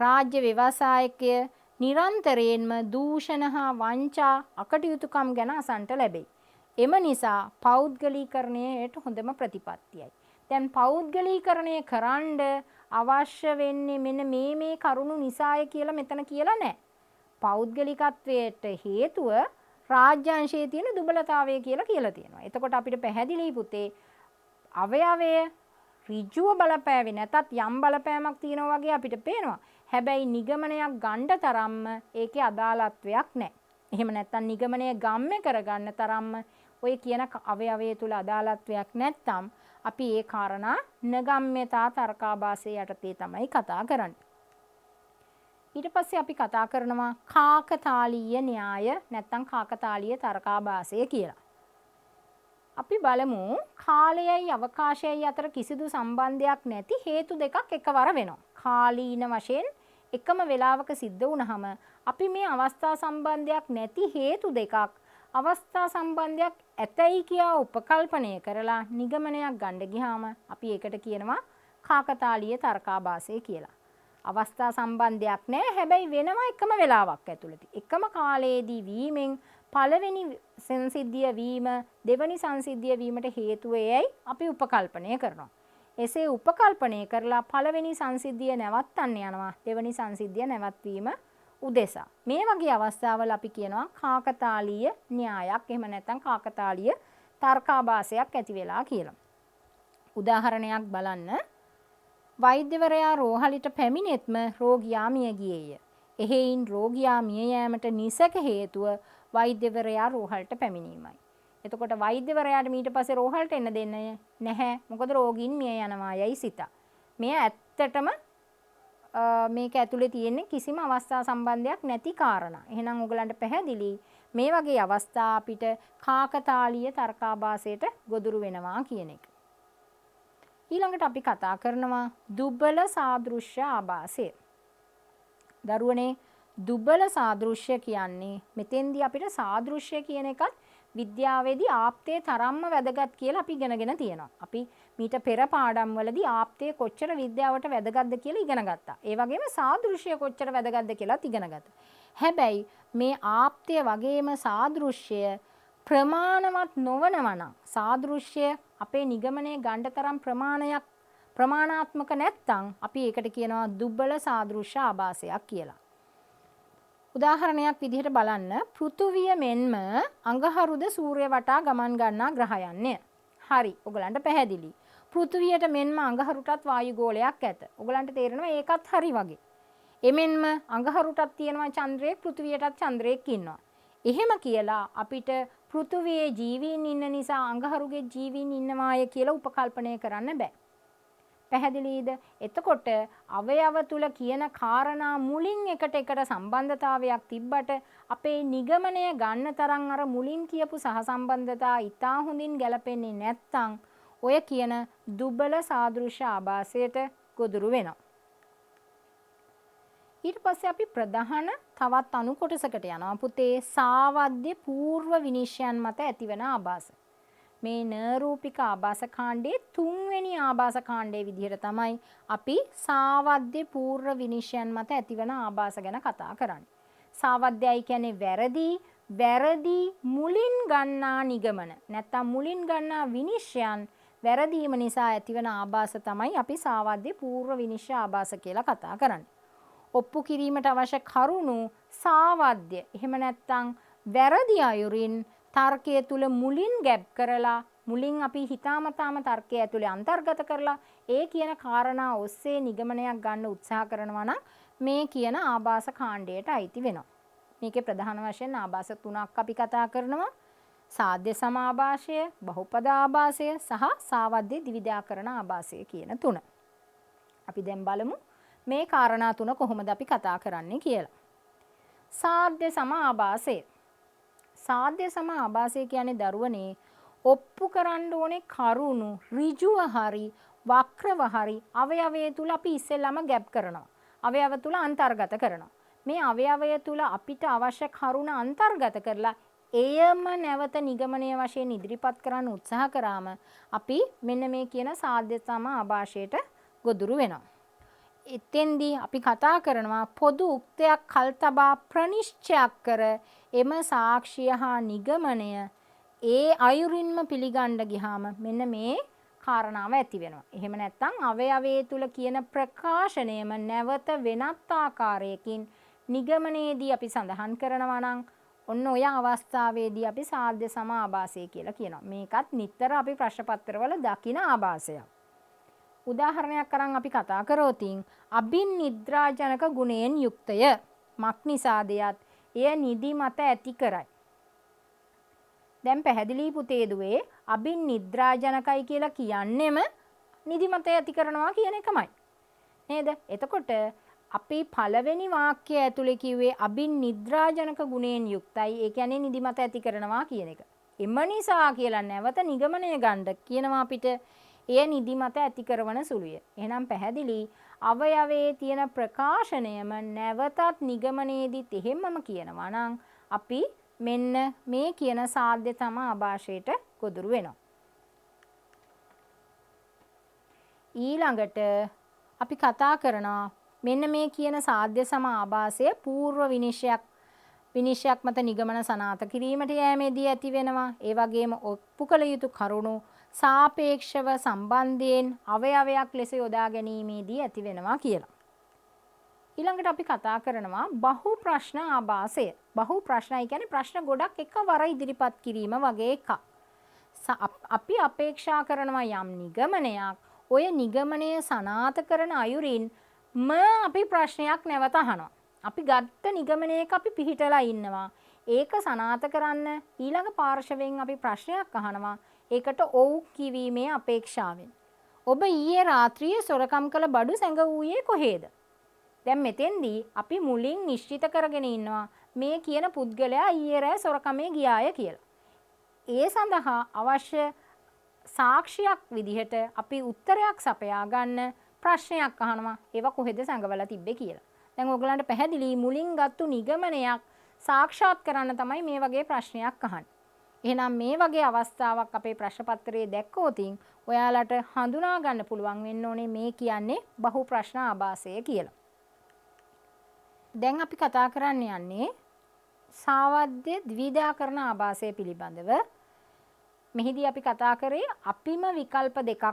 රාජ්‍ය ව්‍යවසායකය නිරන්තරයෙන්ම දූෂණ හා වංචා අකටයුතුකම් ගැන අසන්නට ලැබෙයි. එම නිසා පෞද්ගලීකරණයට හොඳම ප්‍රතිපත්තියයි. දැන් පෞද්ගලීකරණය කරන්න අවශ්‍ය වෙන්නේ මෙන්න මේ කරුණු නිසාය කියලා මෙතන කියලා නැහැ. පෞද්ගලිකත්වයට හේතුව රාජ්‍යංශයේ තියෙන දුබලතාවය කියලා තියෙනවා. එතකොට අපිට පැහැදිලි පුතේ අවයවය ඍජුව බලපෑවේ නැතත් යම් බලපෑමක් තියෙනවා වගේ අපිට පේනවා. හැබැයි නිගමනයක් ගන්න තරම්ම ඒකේ අදාළත්වයක් නැහැ. එහෙම නැත්නම් නිගමනය ගම්ම්‍ය කරගන්න තරම්ම ඔය කියන අවයවය තුල අදාළත්වයක් නැත්නම් අපි ඒ කාරණා නගම්‍යතා තර්කාභාසය යටතේ තමයි කතා කරන්නේ. ඊට පස්සේ අපි කතා කරනවා කාකතාලීය න්‍යාය නැත්නම් කාකතාලීය තර්කාභාසය කියලා. අපි බලමු කාලයයි අවකාශයයි අතර කිසිදු සම්බන්ධයක් නැති හේතු දෙකක් එකවර වෙනවා. කාලීන වශයෙන් එකම වේලාවක සිද්ධ වුණාම අපි මේ අවස්ථා සම්බන්ධයක් නැති හේතු දෙකක් අවස්ථා සම්බන්ධයක් ඇතයි කියා උපකල්පනය කරලා නිගමනයක් ගන්න ගියාම අපි ඒකට කියනවා කාකතාලීය තර්කාභාසය කියලා. අවස්ථා සම්බන්ධයක් නැහැ. හැබැයි වෙනවා එකම වෙලාවක් ඇතුළත. එකම කාලයේදී වීමෙන් පළවෙනි සංසිද්ධිය වීම දෙවනි සංසිද්ධිය වීමට හේතු වේයි අපි උපකල්පනය කරනවා. එසේ උපකල්පනය කරලා පළවෙනි සංසිද්ධිය නැවත්තන්න යනවා දෙවනි සංසිද්ධිය නැවත්වීම උදෙසා. මේ වගේ අවස්ථාවල අපි කියනවා කාකතාලීය න්‍යායක් එහෙම නැත්නම් කාකතාලීය තර්කාභාසයක් ඇති වෙලා කියලා. උදාහරණයක් බලන්න. වෛද්‍යවරයා රෝහලට පැමිණෙත්ම රෝගියා මිය ගියේය. එහෙයින් රෝගියා මිය යෑමට නිසක හේතුව වෛද්‍යවරයා රෝහලට පැමිණීමයි. එතකොට වෛද්‍යවරයාට ඊට පස්සේ රෝහලට එන්න දෙන්නේ නැහැ. මොකද රෝගීන් මිය යනවා යයි සිතා. මෙය ඇත්තටම මේක ඇතුලේ තියෙන්නේ කිසිම අවස්ථා සම්බන්ධයක් නැති කාරණා. එහෙනම් ඔයගලන්ට පැහැදිලි මේ වගේ අවස්ථා අපිට කාකතාලීය තර්කාභාසයට ගොදුරු වෙනවා කියන එක. ඊළඟට අපි කතා කරනවා දුබල සාදෘශ්‍ය ආභාසය. දරුවනේ දුබල සාදෘශ්‍ය කියන්නේ මෙතෙන්දී අපිට සාදෘශ්‍ය කියන එකත් විද්‍යාවේදී ආප්තේ තරම්ම වැදගත් කියලා අපි ඉගෙනගෙන තියෙනවා. අපි මීට පෙර පාඩම් වලදී ආප්තේ කොච්චර විද්‍යාවට වැදගත්ද කියලා ඉගෙන ගත්තා. ඒ වගේම සාදෘශ්‍ය කොච්චර වැදගත්ද කියලාත් ඉගෙන ගත්තා. හැබැයි මේ ආප්තය වගේම සාදෘශ්‍ය ප්‍රමාණවත් නොවනවා නම් සාදෘශ්‍ය අපේ නිගමනයේ ගණ්ඩ තරම් ප්‍රමාණාත්මක නැත්නම් අපි ඒකට කියනවා දුබල සාදෘශ්‍ය ආභාසයක් කියලා. උදාහරණයක් විදිහට බලන්න පෘථුවිය මෙන්ම අඟහරුද සූර්ය වටා ගමන් ගන්නා ග්‍රහයන්ය. හරි. ඔයගලන්ට පැහැදිලි. පෘථුවියට මෙන්ම අඟහරුටත් වායු ගෝලයක් ඇත. ඔයගලන්ට තේරෙනවා ඒකත් හරි වගේ. එමෙන්ම අඟහරුටත් තියෙනවා චන්ද්‍රයෙක් පෘථුවියටත් චන්ද්‍රයෙක් ඉන්නවා. එහෙම කියලා අපිට පෘථුවියේ ජීවීන් ඉන්න නිසා අඟහරුගේ ජීවීන් ඉන්නවාය කියලා උපකල්පනය කරන්න බෑ. පැහැදිලිද? එතකොට අවයව තුල කියන කාරණා මුලින් එකට සම්බන්ධතාවයක් තිබ්බට අපේ නිගමනය ගන්න තරම් අර මුලින් කියපු සහසම්බන්ධතා ඉතා හොඳින් ගැලපෙන්නේ නැත්නම් ඔය කියන දුබල සාදෘශ්‍ය ආභාසයට ගොදුරු වෙනවා. ඊට පස්සේ අපි ප්‍රධාන තවත් අණු කොටසකට යනවා පුතේ සාවද්‍ය పూర్ව විනිශ්චයන් මත ඇතිවන ආභාස. මේ නරූපික ආභාස කාණ්ඩයේ තුන්වෙනි ආභාස කාණ්ඩයේ විදිහට තමයි අපි සාවද්‍ය పూర్ව විනිශ්චයන් මත ඇතිවන ආභාස ගැන කතා කරන්නේ. සාවද්‍යයි කියන්නේ වැරදි මුලින් ගන්නා නිගමන නැත්නම් මුලින් ගන්නා විනිශ්චයන් වැරදීම නිසා ඇතිවන ආභාස තමයි අපි සාවද්‍ය పూర్ව විනිශ්චය ආභාස කියලා කතා කරන්නේ. ඔප්පු කිරීමට අවශ්‍ය කරුණු සාවද්‍ය එහෙම නැත්නම් වැරදි අයුරින් තර්කයේ තුල මුලින් ගැබ් කරලා මුලින් අපි හිතාමතාම තර්කයේ ඇතුලේ අන්තර්ගත කරලා ඒ කියන කාරණා ඔස්සේ නිගමනයක් ගන්න උත්සාහ කරනවා නම් මේ කියන ආභාස කාණ්ඩයට අයිති වෙනවා. මේකේ ප්‍රධාන වශයෙන් ආභාස තුනක් අපි කතා කරනවා. සාධ්‍ය සමාභාෂය, බහුපද ආභාසය සහ සාවද්‍ය ද්විධාකරණ ආභාසය කියන තුන. අපි දැන් බලමු මේ කාරණා තුන කොහොමද අපි කතා කරන්නේ කියලා. සාධ්‍ය සම ආභාසය. සාධ්‍ය සම ආභාසය කියන්නේ දරුවනේ ඔප්පු කරන්න ඕනේ කරුණු ඍජුව හරි වක්‍රව හරි අවයවයේ තුල අපි ඉස්සෙල්ලාම ගැප් කරනවා. අවයව තුල අන්තර්ගත කරනවා. මේ අවයවය තුල අපිට අවශ්‍ය කරුණ අන්තර්ගත කරලා එයම නැවත නිගමනය වශයෙන් ඉදිරිපත් කරන්න උත්සාහ කරාම අපි මෙන්න මේ කියන සාධ්‍ය සම ආభాෂයට ගොදුරු වෙනවා. එතෙන්දී අපි කතා කරනවා පොදු උක්තයක් කල්තබා ප්‍රනිශ්චයක් කර එම සාක්ෂිය හා නිගමනය ඒ අයුරින්ම පිළිගන්න ගියාම මෙන්න මේ කාරණාව ඇති වෙනවා. එහෙම නැත්නම් අවයවයේ තුල කියන ප්‍රකාශනයම නැවත වෙනත් ආකාරයකින් නිගමනයේදී අපි සඳහන් කරනවා නම් ඔන්න ඔය අවස්ථාවේදී අපි සාධ්‍ය සම ආభాසය කියලා කියනවා. මේකත් නිතර අපි ප්‍රශ්න පත්‍රවල දකින ආభాසයක්. උදාහරණයක් අරන් අපි කතා කරෝතින් අභිනිද්‍රාජනක ගුණයෙන් යුක්තය. මක් නිසාදයත් එය නිදි මත ඇති කරයි. දැන් පැහැදිලි පුතේ දුවේ අභිනිද්‍රාජනකයි කියලා කියන්නෙම නිදි මත ඇති කරනවා කියන එකමයි. නේද? එතකොට අපි පළවෙනි වාක්‍යය ඇතුලේ කිව්වේ අභිනිද්‍රාජනක ගුණයෙන් යුක්තයි. ඒ කියන්නේ නිදි මත ඇති කරනවා කියන එක. එම නිසා කියලා නැවත නිගමනය ගන්න කියනවා අපිට. එය නිදි මත ඇති කරන සුළුය. එහෙනම් පැහැදිලි අවයවයේ තියෙන ප්‍රකාශනයම නැවතත් නිගමනයේදීත් එහෙම්මම කියනවා නම් අපි මෙන්න මේ කියන සාධ්‍ය තම ආభాෂයට ගොදුරු වෙනවා. ඊළඟට අපි කතා කරනවා මෙන්න මේ කියන සාධ්‍ය සම ආభాසය పూర్ව විනිශ්චයක් මත නිගමන සනාත කිරීමට යෑමේදී ඇති වෙනවා. ඒ වගේම ඔප්පු කළ යුතු කරුණු සාපේක්ෂව සම්බන්ධයෙන් අවයවයක් ලෙස යොදා ගැනීමේදී ඇති වෙනවා කියලා. ඊළඟට අපි කතා කරනවා බහු ප්‍රශ්න ආభాසය. බහු ප්‍රශ්නයි කියන්නේ ප්‍රශ්න ගොඩක් එකවර ඉදිරිපත් කිරීම වගේ එකක්. අපි අපේක්ෂා කරනවා යම් නිගමනයක්. ඔය නිගමනය සනාත කරන අයුරින් අපි ප්‍රශ්නයක් නැවත අහනවා. අපි ගත්ත නිගමනයක අපි පිහිටලා ඉන්නවා. ඒක සනාත කරන්න ඊළඟ පාර්ශවයෙන් අපි ප්‍රශ්නයක් අහනවා. ඒකට ඔව් කිවීමේ අපේක්ෂාවෙන්. ඔබ ඊයේ රාත්‍රියේ සොරකම් කළ බඩු සැඟවුවේ කොහේද? දැන් මෙතෙන්දී අපි මුලින් නිශ්චිත කරගෙන ඉන්නවා මේ කියන පුද්ගලයා ඊයේ රෑ සොරකමේ ගියාය කියලා. ඒ සඳහා අවශ්‍ය සාක්ෂියක් විදිහට අපි උත්තරයක් සපයා ගන්න ප්‍රශ්නයක් අහනවා. ඒවා කොහෙද සැඟවලා තිබ්බේ කියලා. දැන් ඔයගලන්ට පැහැදිලි මුලින් ගත්තු නිගමනයක් සාක්ෂාත් කරන්න තමයි මේ වගේ ප්‍රශ්නයක් අහන්නේ. එහෙනම් මේ වගේ අවස්ථාවක් අපේ ප්‍රශ්න පත්‍රයේ දැක්කොතින් ඔයාලට හඳුනා ගන්න පුළුවන් වෙන්න ඕනේ මේ කියන්නේ බහු ප්‍රශ්න ආభాසය කියලා. දැන් අපි කතා කරන්න යන්නේ සාවද්‍ය ද්විධාකරණ ආభాසය පිළිබඳව. මෙහිදී අපි කතා කරේ අපිම විකල්ප දෙකක්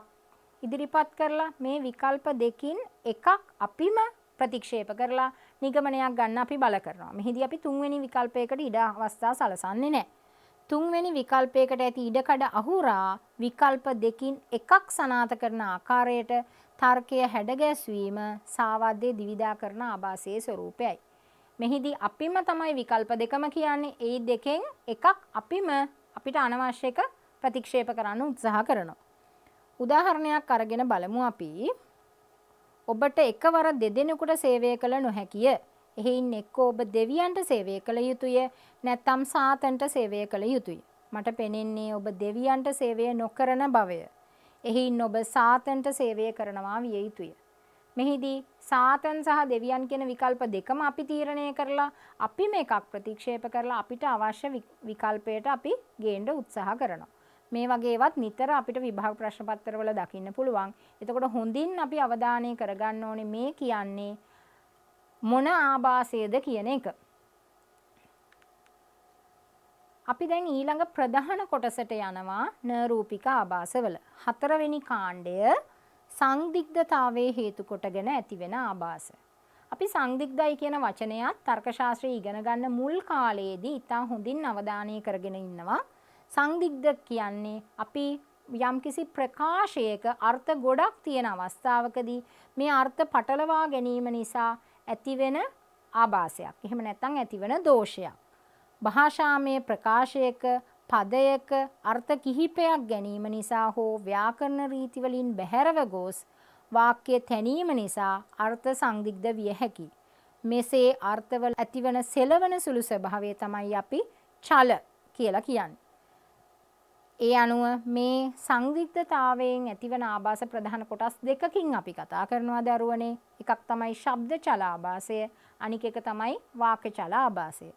ඉදිරිපත් කරලා මේ විකල්ප දෙකින් එකක් අපිම ප්‍රතික්ෂේප කරලා නිගමනයක් ගන්න අපි බල කරනවා. මෙහිදී අපි තුන්වෙනි විකල්පයකට ඉඩ අවස්ථා සලසන්නේ නැහැ. තුන්වෙනි විකල්පයකට ඇති ඉඩකඩ අහුරා විකල්ප දෙකින් එකක් සනාත කරන ආකාරයට තර්කය හැඩගැස්වීම සාවද්‍ය ද්විධාකරණ ආభాසයේ ස්වરૂපයයි. මෙහිදී අපිම තමයි විකල්ප දෙකම කියන්නේ. ඒ දෙකෙන් එකක් අපිට අනවශ්‍ය එක ප්‍රතික්ෂේප කරන්න උත්සාහ කරනවා. උදාහරණයක් අරගෙන බලමු අපි. ඔබට එකවර දෙදෙනෙකුට සේවය කළ නොහැකිය. එහෙයින් එක්කෝ ඔබ දෙවියන්ට සේවය කළ යුතුය නැත්නම් සාතන්ට සේවය කළ යුතුය. මට පෙනෙන්නේ ඔබ දෙවියන්ට සේවය නොකරන බවය. එහෙයින් ඔබ සාතන්ට සේවය කරනවා විය යුතුය. මෙහිදී සාතන් සහ දෙවියන් කියන විකල්ප දෙකම අපි තීරණය කරලා අපි මේකක් ප්‍රතික්ෂේප කරලා අපිට අවශ්‍ය විකල්පයට අපි ගේන්න උත්සාහ කරනවා. මේ වගේවත් නිතර අපිට විභාග ප්‍රශ්න පත්‍රවල දකින්න පුළුවන්. එතකොට හොඳින් අපි අවධානය කරගන්න ඕනේ මේ කියන්නේ මොන ආభాසයද කියන එක. අපි දැන් ඊළඟ ප්‍රධාන කොටසට යනවා නරූපික ආభాසවල. 4 වෙනි කාණ්ඩය සංදිග්ධතාවයේ හේතු කොටගෙන ඇතිවෙන ආభాස. අපි සංදිග්ධයි කියන වචනයත් තර්ක ශාස්ත්‍රය ඉගෙන ගන්න මුල් කාලයේදී ඉතා හොඳින් අවධානය කරගෙන ඉන්නවා. සංදිග්ධ කියන්නේ අපි යම්කිසි ප්‍රකාශයක අර්ථ ගොඩක් තියෙන අවස්ථාවකදී මේ අර්ථ පටලවා ගැනීම නිසා ඇතිවෙන ආభాසයක්. එහෙම නැත්නම් ඇතිවෙන දෝෂයක්. භාෂාමය ප්‍රකාශයක පදයක අර්ථ කිහිපයක් ගැනීම නිසා හෝ ව්‍යාකරණ රීති වලින් බැහැරව ගොස් වාක්‍ය තැනීම නිසා අර්ථ සංදිග්ධ විය හැකියි. මෙසේ අර්ථවල ඇතිවන සෙලවන සුළු ස්වභාවය තමයි අපි චල කියලා කියන්නේ. ඒ අනුව මේ සංදිග්ධතාවයෙන් ඇතිවන ආభాස ප්‍රධාන කොටස් දෙකකින් අපි කතා කරනවා දරුවනේ. එකක් තමයි ශබ්ද චල ආభాසය, අනික එක තමයි වාක්‍ය චල ආభాසය.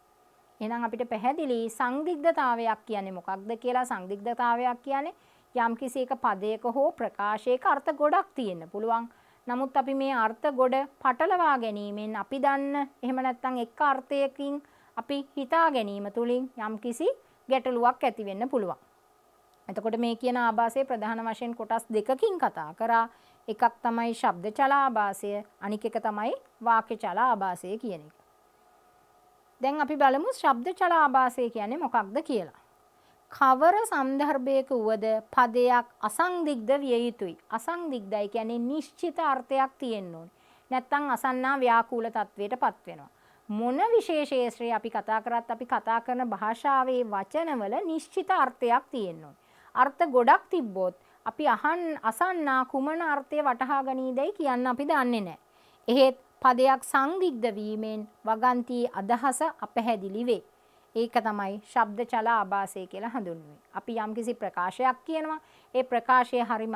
එහෙනම් අපිට පැහැදිලි සංදිග්ධතාවයක් කියන්නේ මොකක්ද කියලා. සංදිග්ධතාවයක් කියන්නේ යම්කිසි එක පදයක හෝ ප්‍රකාශයක අර්ථ ගොඩක් තියෙන්න පුළුවන්. නමුත් අපි මේ අර්ථ ගොඩ පටලවා ගැනීමෙන් අපි දන්න එහෙම නැත්නම් එක් අර්ථයකින් අපි හිතා ගැනීම තුළින් යම්කිසි ගැටලුවක් ඇති වෙන්න පුළුවන්. එතකොට මේ කියන ආభాසයේ ප්‍රධාන වශයෙන් කොටස් දෙකකින් කතා කරා. එකක් තමයි ශබ්ද චල ආభాසය, අනික එක තමයි වාක්‍ය චල ආభాසය කියන එක. දැන් අපි බලමු ශබ්ද චල ආభాසය කියන්නේ මොකක්ද කියලා. කවර සන්දර්භයක වුවද පදයක් අසංදිග්ධ විය යුතුයි. අසංදිග්ධයි කියන්නේ නිශ්චිත අර්ථයක් තියෙන්න ඕනේ. නැත්නම් අසන්නා ව්‍යාකූල තත්වයට පත් වෙනවා. මොන විශේෂේශ්‍රය අපි කතා කරත් අපි කතා කරන භාෂාවේ වචනවල නිශ්චිත අර්ථයක් තියෙන්න ඕනේ. අර්ථ ගොඩක් තිබ්බොත් අපි අසන්නා කුමන අර්ථය වටහා ගනීදයි කියන්න අපි දන්නේ නැහැ. එහෙත් පදයක් සංදිග්ධ වීමෙන් වගන්තියේ අදහස අපැහැදිලි වේ. ඒක තමයි ශබ්ද චල ආభాසය කියලා හඳුන්වන්නේ. අපි යම්කිසි ප්‍රකාශයක් කියනවා. ඒ ප්‍රකාශය හරිම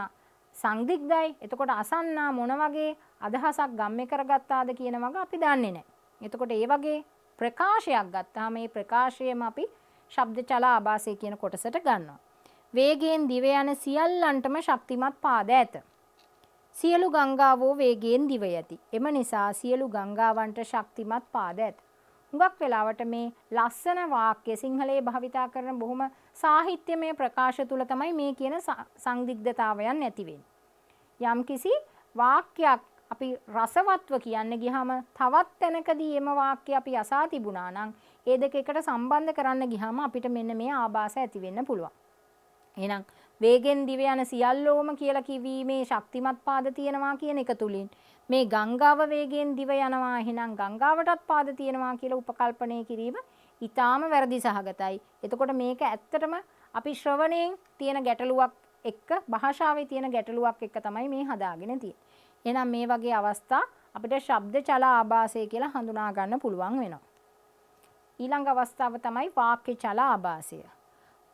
සංදිග්ධයි. එතකොට අසන්නා මොන වගේ අදහසක් ගම්මේ කරගත්තාද කියන වගේ අපි දන්නේ නැහැ. එතකොට ඒ වගේ ප්‍රකාශයක් ගත්තාම මේ ප්‍රකාශයම අපි ශබ්ද චල ආభాසය කියන කොටසට ගන්නවා. වේගයෙන් දිව යන සියල්ලන්ටම ශක්තිමත් පාද ඇත. සියලු ගංගාවෝ වේගයෙන් දිව යති. එම නිසා සියලු ගංගාවන්ට ශක්තිමත් පාද ඇත. හුඟක් වෙලාවට මේ ලස්සන වාක්‍ය සිංහලයේ භාවිතා කරන බොහොම සාහිත්‍යමය ප්‍රකාශ තුල තමයි මේ කියන සංදිග්ධතාවයන් නැති වෙන්නේ. යම්කිසි වාක්‍යයක් අපි රසවත්ව කියන්න ගියාම තවත් තැනකදී එම වාක්‍ය අපි අසා තිබුණා නම් ඒ දෙක එකට සම්බන්ධ කරන්න ගියාම අපිට මෙන්න මේ ආభాස ඇති වෙන්න පුළුවන්. එහෙනම් වේගෙන් දිව යන සියල්ලෝම කියලා කිවීමේ ශක්තිමත් පාද තියෙනවා කියන එක තුලින් මේ ගංගාව වේගෙන් දිව යනවා එහෙනම් ගංගාවටත් පාද තියෙනවා කියලා උපකල්පනය කිරීම ඊටාම වැරදි සහගතයි. එතකොට මේක ඇත්තටම අපි ශ්‍රවණයෙන් තියෙන ගැටලුවක් එක්ක භාෂාවේ තියෙන ගැටලුවක් එක්ක තමයි මේ හදාගෙන තියෙන්නේ. එහෙනම් මේ වගේ අවස්ථා අපිට ශබ්ද චල ආభాසය කියලා හඳුනා ගන්න පුළුවන් වෙනවා. ඊළඟ අවස්ථාව තමයි වාක්‍ය චල ආభాසය.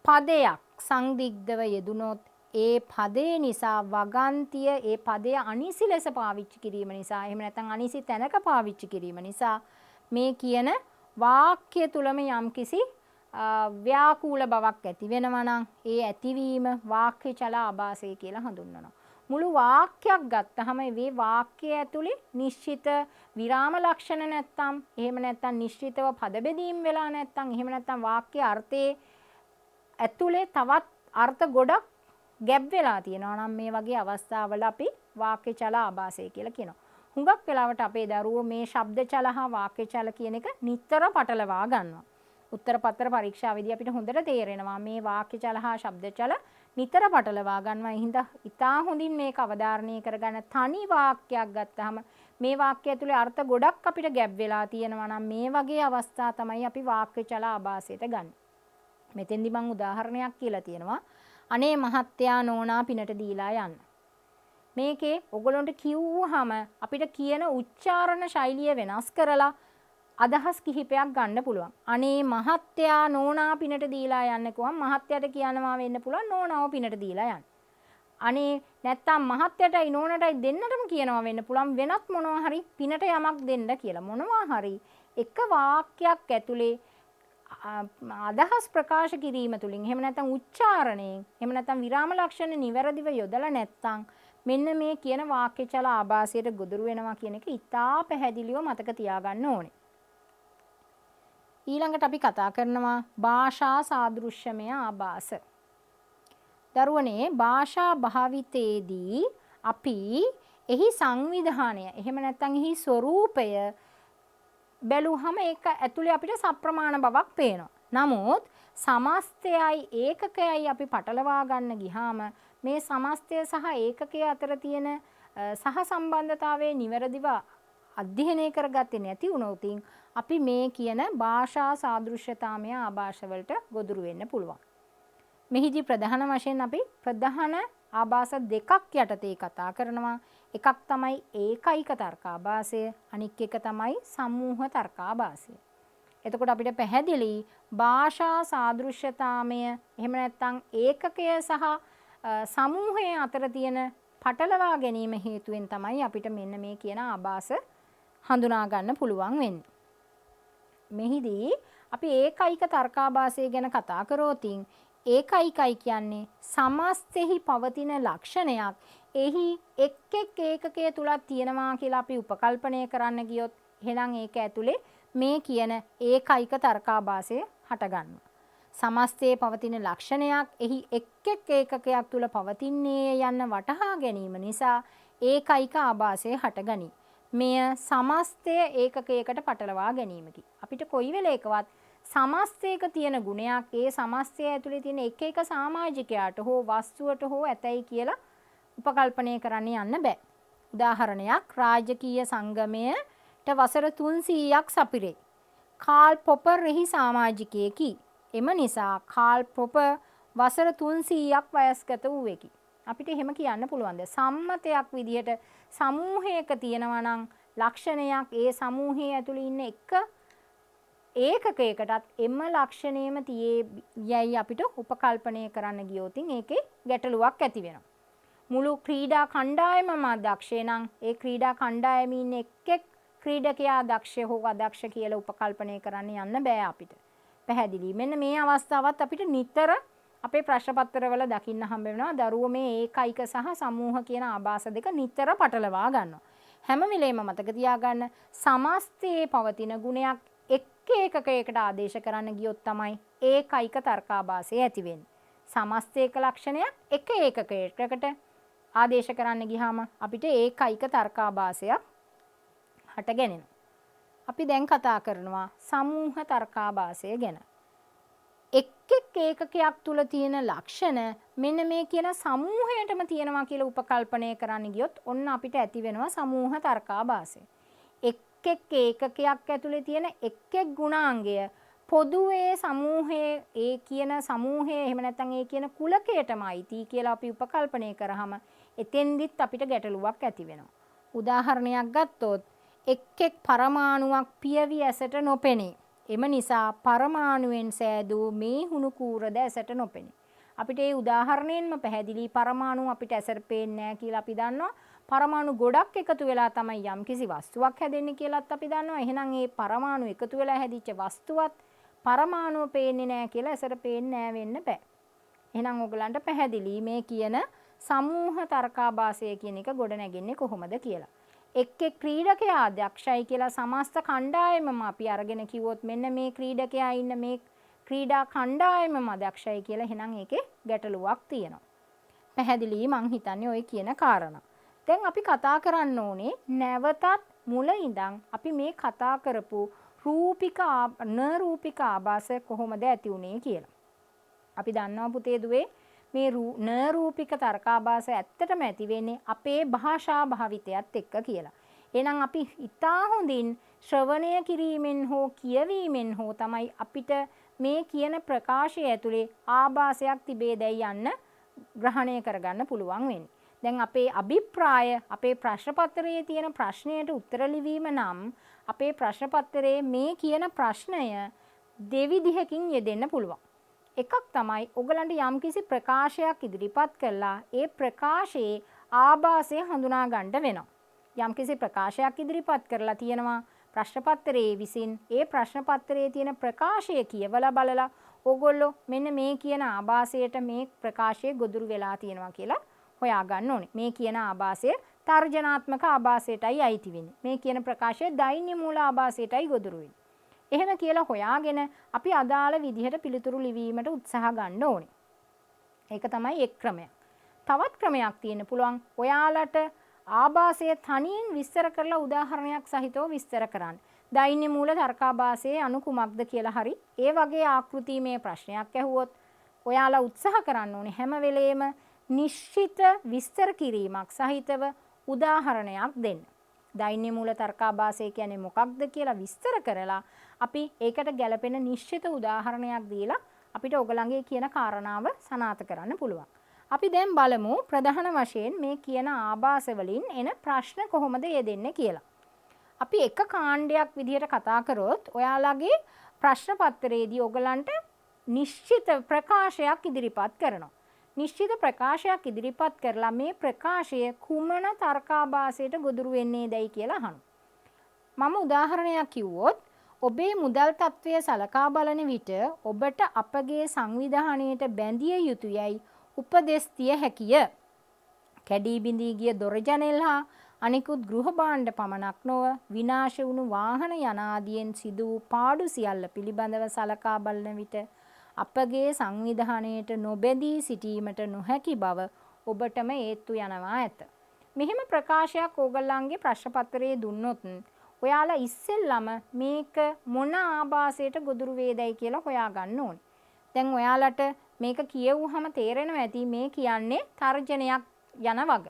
පදයක් සංදිග්ධව යෙදුනොත් ඒ පදේ නිසා වගන්තිය ඒ පදය අනිසි ලෙස පාවිච්චි කිරීම නිසා එහෙම නැත්නම් අනිසි තැනක පාවිච්චි කිරීම නිසා මේ කියන වාක්‍ය තුලම යම්කිසි ව්‍යාකූල බවක් ඇති වෙනවා නම් ඒ ඇතිවීම වාක්‍ය චල ආభాසය කියලා හඳුන්වනවා. මුළු වාක්‍යයක් ගත්තහම මේ වාක්‍යය ඇතුලේ නිශ්චිත විරාම ලක්ෂණ නැත්නම් එහෙම නැත්නම් නිශ්චිතව පද බෙදීම් වෙලා නැත්නම් එහෙම නැත්නම් වාක්‍ය අර්ථයේ ඇතුලේ තවත් අර්ථ ගොඩක් ගැප් වෙලා තියෙනවා නම් මේ වගේ අවස්ථාවල අපි වාක්‍ය චල ආభాසය කියලා කියනවා. හුඟක් වෙලාවට අපේ දරුවෝ මේ ශබ්ද චල හා වාක්‍ය චල කියන එක නිතර පටලවා ගන්නවා. උත්තර පත්‍ර පරීක්ෂාවේදී අපිට හොඳට තේරෙනවා මේ වාක්‍ය චල හා ශබ්ද චල නිතර පටලවා ගන්නවා. ඒ හින්දා ඉතා හොඳින් මේක අවධාරණය කරගන්න. තනි වාක්‍යයක් ගත්තාම මේ වාක්‍ය ඇතුලේ අර්ථ ගොඩක් අපිට ගැප් වෙලා තියෙනවා නම් මේ වගේ අවස්ථා තමයි අපි වාක්‍ය චල ආభాසයට ගන්න. මෙතෙන්දි මම උදාහරණයක් කියලා තියෙනවා. අනේ මහත්තයා නෝනා පිනට දීලා යන්න. මේකේ ඔයගොල්ලන්ට කිව්වහම අපිට කියන උච්චාරණ ශෛලිය වෙනස් කරලා අදහස් කිහිපයක් ගන්න පුළුවන්. අනේ මහත්තයා නෝනා පිනට දීලා යන්න කිව්වම මහත්තයාට කියනවා වෙන්න පුළුවන් නෝනාව පිනට දීලා යන්න. අනේ නැත්තම් මහත්තයටයි නෝනටයි දෙන්නටම කියනවා වෙන්න පුළුවන් වෙනත් මොනවා හරි පිනට යමක් දෙන්න කියලා. මොනවා හරි එක වාක්‍යයක් ඇතුලේ අදහස් ප්‍රකාශ කිරීම තුළින් එහෙම නැත්නම් උච්චාරණයෙන් එහෙම නැත්නම් විරාම ලක්ෂණ නිවැරදිව යොදලා නැත්නම් මෙන්න මේ කියන වාක්‍ය චල ආభాසයට ගොදුරු වෙනවා කියන එක ඉතා පැහැදිලිව මතක තියාගන්න ඕනේ. ඊළඟට අපි කතා කරනවා භාෂා සාදෘශ්‍යමය ආభాස. දරුවනේ භාෂා භාවිතයේදී අපි එහි සංවිධානය එහෙම නැත්නම් එහි ස්වરૂපය බැලුවහම ඒක ඇතුලේ අපිට සප්‍රමාණ බවක් පේනවා. නමුත් සමස්තයයි ඒකකයයි අපි පටලවා ගන්න ගියාම මේ සමස්තය සහ ඒකකය අතර තියෙන සහ සම්බන්ධතාවයේ නිවැරදිව අධ්‍යයනය කරගත්තේ නැති වුණොත් අපි මේ කියන භාෂා සාදෘශ්‍යතාමය ආభాෂ වලට ගොදුරු වෙන්න පුළුවන්. මෙහිදී ප්‍රධාන වශයෙන් අපි ප්‍රධාන ආభాස දෙකක් යටතේ කතා කරනවා. එකක් තමයි ඒකයික තර්ක ආభాසය, අනික් එක තමයි සමූහ තර්ක ආభాසය. එතකොට අපිට පැහැදිලි භාෂා සාදෘශ්‍යතාමය එහෙම නැත්නම් ඒකකය සහ සමූහය අතර තියෙන පටලවා ගැනීම හේතුවෙන් තමයි අපිට මෙන්න මේ කියන ආభాස හඳුනා ගන්න පුළුවන් වෙන්නේ. මෙහිදී අපි ඒකයික තර්කාභාසය ගැන කතා කරෝතින් ඒකයිකයි කියන්නේ සමස්තෙහි පවතින ලක්ෂණයක්. එහි එක් එක් ඒකකයේ තුලක් තියෙනවා කියලා අපි උපකල්පනය කරන්න ගියොත් එහෙනම් ඒක ඇතුලේ මේ කියන ඒකයික තර්කාභාසය හටගන්නවා. සමස්තයේ පවතින ලක්ෂණයක් එහි එක් එක් ඒකකයක් තුල පවතින්නේ යන්න වටහා ගැනීම නිසා ඒකයික ආභාසය හටගනී. මෙය සමස්තය ඒකකයකට පටලවා ගැනීමකි. අපිට කොයි වෙලේකවත් සමස්තයක තියෙන ගුණයක් ඒ සමස්තය ඇතුලේ තියෙන එක එක සමාජිකයාට හෝ වස්තුවට හෝ ඇතයි කියලා උපකල්පනය කරන්න යන්න බෑ. උදාහරණයක් රාජකීය සංගමයට වසර 300ක් සපිරේ. කාල් පොපර් එහි සමාජිකයෙකි. එම නිසා කාල් පොපර් වසර 300ක් වයස්ගත වූවෙකි. අපිට එහෙම කියන්න පුළුවන්ද? සම්මතයක් විදිහට සමූහයක තියෙනවා නම් ලක්ෂණයක් ඒ සමූහයේ ඇතුළේ ඉන්න එක ඒකකයකටත් එම ලක්ෂණයම තියේයි අපිට උපකල්පනය කරන්න ගියොතින් ඒකේ ගැටලුවක් ඇති වෙනවා. මුළු ක්‍රීඩා කණ්ඩායමම දක්ෂේ නම් ඒ ක්‍රීඩා කණ්ඩායමේ ඉන්න එක් ක්‍රීඩකයා දක්ෂ හෝ අදක්ෂ කියලා උපකල්පනය කරන්න යන්න බෑ අපිට. පැහැදිලි. මෙන්න මේ අවස්ථාවත් අපිට නිතර අපේ ප්‍රශ්න පත්‍රවල දකින්න හම්බ වෙනවා. දරුවෝ මේ ඒකයික සහ සමූහ කියන ආභාස දෙක නිතර පටලවා ගන්නවා. හැම වෙලේම මතක තියාගන්න සමස්තයේ පවතින ගුණයක් එක් ඒකකයකට ආදේශ කරන්න ගියොත් තමයි ඒකයික තර්කාභාසය ඇති වෙන්නේ. සමස්තයක ලක්ෂණයක් එක ඒකකයකට ආදේශ කරන්න ගියාම අපිට ඒකයික තර්කාභාසයක් හටගෙනෙනවා. අපි දැන් කතා කරනවා සමූහ තර්කාභාසය ගැන. එක් එක් ඒකකයක් තුල තියෙන ලක්ෂණ මෙන්න මේ කියන සමූහයටම තියෙනවා කියලා උපකල්පනය කරන්න ගියොත් ඔන්න අපිට ඇති වෙනවා සමූහ තර්කාභාසය. එක් එක් ඒකකයක් ඇතුලේ තියෙන එක් එක් ගුණාංගය පොදුවේ සමූහයේ ඒ කියන සමූහයේ එහෙම නැත්නම් ඒ කියන කුලකයටමයි කියලා අපි උපකල්පනය කරාම එතෙන්දිත් අපිට ගැටලුවක් ඇති වෙනවා. උදාහරණයක් ගත්තොත් එක් එක් පරමාණුවක් පියවි ඇසට නොපෙනේ. එම නිසා පරමාණුවෙන් සෑදූ මේ හුණු කූරද ඇසට නොපෙනේ. අපිට ඒ උදාහරණයෙන්ම පැහැදිලි පරමාණු අපිට ඇසට පේන්නේ නැහැ කියලා අපි දන්නවා. පරමාණු ගොඩක් එකතු වෙලා තමයි යම්කිසි වස්තුවක් හැදෙන්නේ කියලාත් අපි දන්නවා. එහෙනම් මේ පරමාණු එකතු වෙලා හැදිච්ච වස්තුවත් පරමාණුව පේන්නේ නැහැ කියලා ඇසට පේන්නේ නැහැ වෙන්න බෑ. එහෙනම් ඔයගලන්ට පැහැදිලි මේ කියන සමූහ තර්කාභාසය කියන එක ගොඩ නැගෙන්නේ කොහොමද කියලා. එක් එක් ක්‍රීඩකයා දක්ෂයි කියලා සමස්ත කණ්ඩායමම අපි අරගෙන කිව්වොත් මෙන්න මේ ක්‍රීඩකයා ඉන්න මේ ක්‍රීඩා කණ්ඩායමම දක්ෂයි කියලා එහෙනම් ඒකේ ගැටලුවක් තියෙනවා. පැහැදිලි මං හිතන්නේ ඔය කියන කාරණා. දැන් අපි කතා කරන්න ඕනේ නැවතත් මුල ඉඳන් අපි මේ කතා කරපු රූපික නරූපික ආභාස කොහොමද ඇති උනේ කියලා. අපි දන්නවා පුතේ දුවේ මේ නරූපික තර්කාභාස ඇත්තටම ඇති වෙන්නේ අපේ භාෂා භාවිතයත් එක්ක කියලා. එහෙනම් අපි ඉතා හොඳින් ශ්‍රවණය කිරීමෙන් හෝ කියවීමෙන් හෝ තමයි අපිට මේ කියන ප්‍රකාශය ඇතුලේ ආභාසයක් තිබේදයි යන්න ග්‍රහණය කරගන්න පුළුවන් වෙන්නේ. දැන් අපේ අභිප්‍රාය අපේ ප්‍රශ්න පත්‍රයේ තියෙන ප්‍රශ්නයට උත්තර ලිවීම නම් අපේ ප්‍රශ්න පත්‍රයේ මේ කියන ප්‍රශ්නය දෙවිධයකින් යෙදෙන්න පුළුවන්. එකක් තමයි ඔයගලන්ට යම්කිසි ප්‍රකාශයක් ඉදිරිපත් කළා ඒ ප්‍රකාශයේ ආභාසය හඳුනා ගන්න වෙනවා. යම්කිසි ප්‍රකාශයක් ඉදිරිපත් කරලා තියෙනවා ප්‍රශ්න පත්‍රයේ විසින් ඒ ප්‍රශ්න පත්‍රයේ තියෙන ප්‍රකාශය කියවලා බලලා ඕගොල්ලෝ මෙන්න මේ කියන ආභාසයට මේ ප්‍රකාශය ගොදුරු වෙලා තියෙනවා කියලා හොයා ගන්න ඕනේ. මේ කියන ආභාසය තර්ජනාත්මක ආභාසයටයි අයිති වෙන්නේ. මේ කියන ප්‍රකාශය දෛන්‍ය මූල ආභාසයටයි ගොදුරු වෙන්නේ. එහෙම කියලා හොයාගෙන අපි අදාළ විදිහට පිළිතුරු ලිවීමට උත්සාහ ගන්න ඕනේ. ඒක තමයි එක් ක්‍රමයක්. තවත් ක්‍රමයක් තියෙන්න පුළුවන්. ඔයාලට ආභාසය තනියෙන් විස්තර කරලා උදාහරණයක් සහිතව විස්තර කරන්න. දෛන්‍ය මූල තර්කාභාසයේ අනු කුමක්ද කියලා හරි ඒ වගේ ආකෘතිමය ප්‍රශ්නයක් ඇහුවොත් ඔයාලා උත්සාහ කරන්න ඕනේ හැම වෙලේම නිශ්චිත විස්තර කිරීමක් සහිතව උදාහරණයක් දෙන්න. දෛන්‍ය මූල තර්කාභාසය කියන්නේ මොකක්ද කියලා විස්තර කරලා අපි ඒකට ගැළපෙන නිශ්චිත උදාහරණයක් දීලා අපිට ඔයගලගේ කියන කාරණාව සනාථ කරන්න පුළුවන්. අපි දැන් බලමු ප්‍රධාන වශයෙන් මේ කියන ආභාස වලින් එන ප්‍රශ්න කොහොමද යෙදෙන්නේ කියලා. අපි එක කාණ්ඩයක් විදිහට කතා කරොත් ඔයාලගේ ප්‍රශ්න පත්‍රයේදී ඔයගලන්ට නිශ්චිත ප්‍රකාශයක් ඉදිරිපත් කරනවා. නිශ්චිත ප්‍රකාශයක් ඉදිරිපත් කරලා මේ ප්‍රකාශය කුමන තර්කාභාසයට ගොදුරු වෙන්නේදයි කියලා අහනවා. මම උදාහරණයක් කිව්වොත් ඔබේ මුදල් තත්ත්වය සලකා බලන විට ඔබට අපගේ සංවිධානයට බැඳිය යුතුයයි උපදෙස් දිය හැකිය. කැඩී බිඳී ගිය දොර ජනෙල් හා අනිකුත් ගෘහ භාණ්ඩ පමණක් නොව විනාශ වුණු වාහන යනාදියෙන් සිදු වූ පාඩු සියල්ල පිළිබඳව සලකා බලන විට අපගේ සංවිධානයට නොබැඳී සිටීමට නොහැකි බව ඔබටම ඒත්තු යනවා ඇත. මෙහෙම ප්‍රකාශයක් ඕගොල්ලන්ගේ ප්‍රශ්න පත්‍රයේ දුන්නොත් ඔයාලා ඉස්සෙල්ලම මේක මොන ආభాසයට ගොදුරු වේදයි කියලා හොයාගන්න ඕනේ. දැන් ඔයාලට මේක කියවුවහම තේරෙනවා ඇති මේ කියන්නේ තර්ජනයක් යන වග.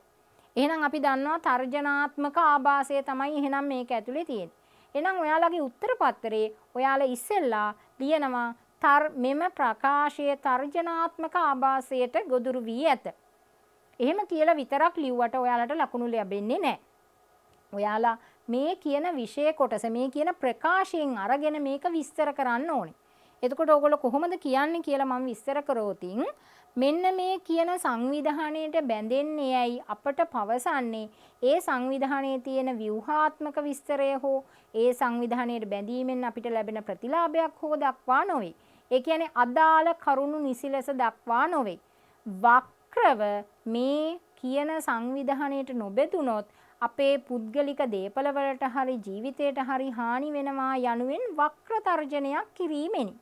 එහෙනම් අපි දන්නවා තර්ජනාත්මක ආభాසය තමයි එහෙනම් මේක ඇතුලේ තියෙන්නේ. එහෙනම් ඔයාලගේ උත්තර පත්‍රයේ ඔයාලා ඉස්සෙල්ලා ලියනවා මෙම ප්‍රකාශය තර්ජනාත්මක ආభాසයට ගොදුරු වී ඇත. එහෙම කියලා විතරක් ලිව්වට ඔයාලට ලකුණු ලැබෙන්නේ නැහැ. ඔයාලා මේ කියන විෂය කොටස මේ කියන ප්‍රකාශයෙන් අරගෙන මේක විස්තර කරන්න ඕනේ. එතකොට ඔයගොල්ලෝ කොහොමද කියන්නේ කියලා මම විස්තර කරෝතින් මෙන්න මේ කියන සංවිධානයට බැඳෙන්නේ ඇයි අපට පවසන්නේ ඒ සංවිධානයේ තියෙන ව්‍යුහාත්මක විස්තරය හෝ ඒ සංවිධානයට බැඳීමෙන් අපිට ලැබෙන ප්‍රතිලාභයක් හෝ දක්වා නොවේ. ඒ කියන්නේ අදාළ කරුණු නිසි ලෙස දක්වා නොවේ. වක්‍රව මේ කියන සංවිධානයට නොබෙදුනොත් අපේ පුද්ගලික දේපල වලට හරි ජීවිතයට හරි හානි වෙනවා යනුවෙන් වක්‍ර තර්ජනයක් කිරීමෙනි.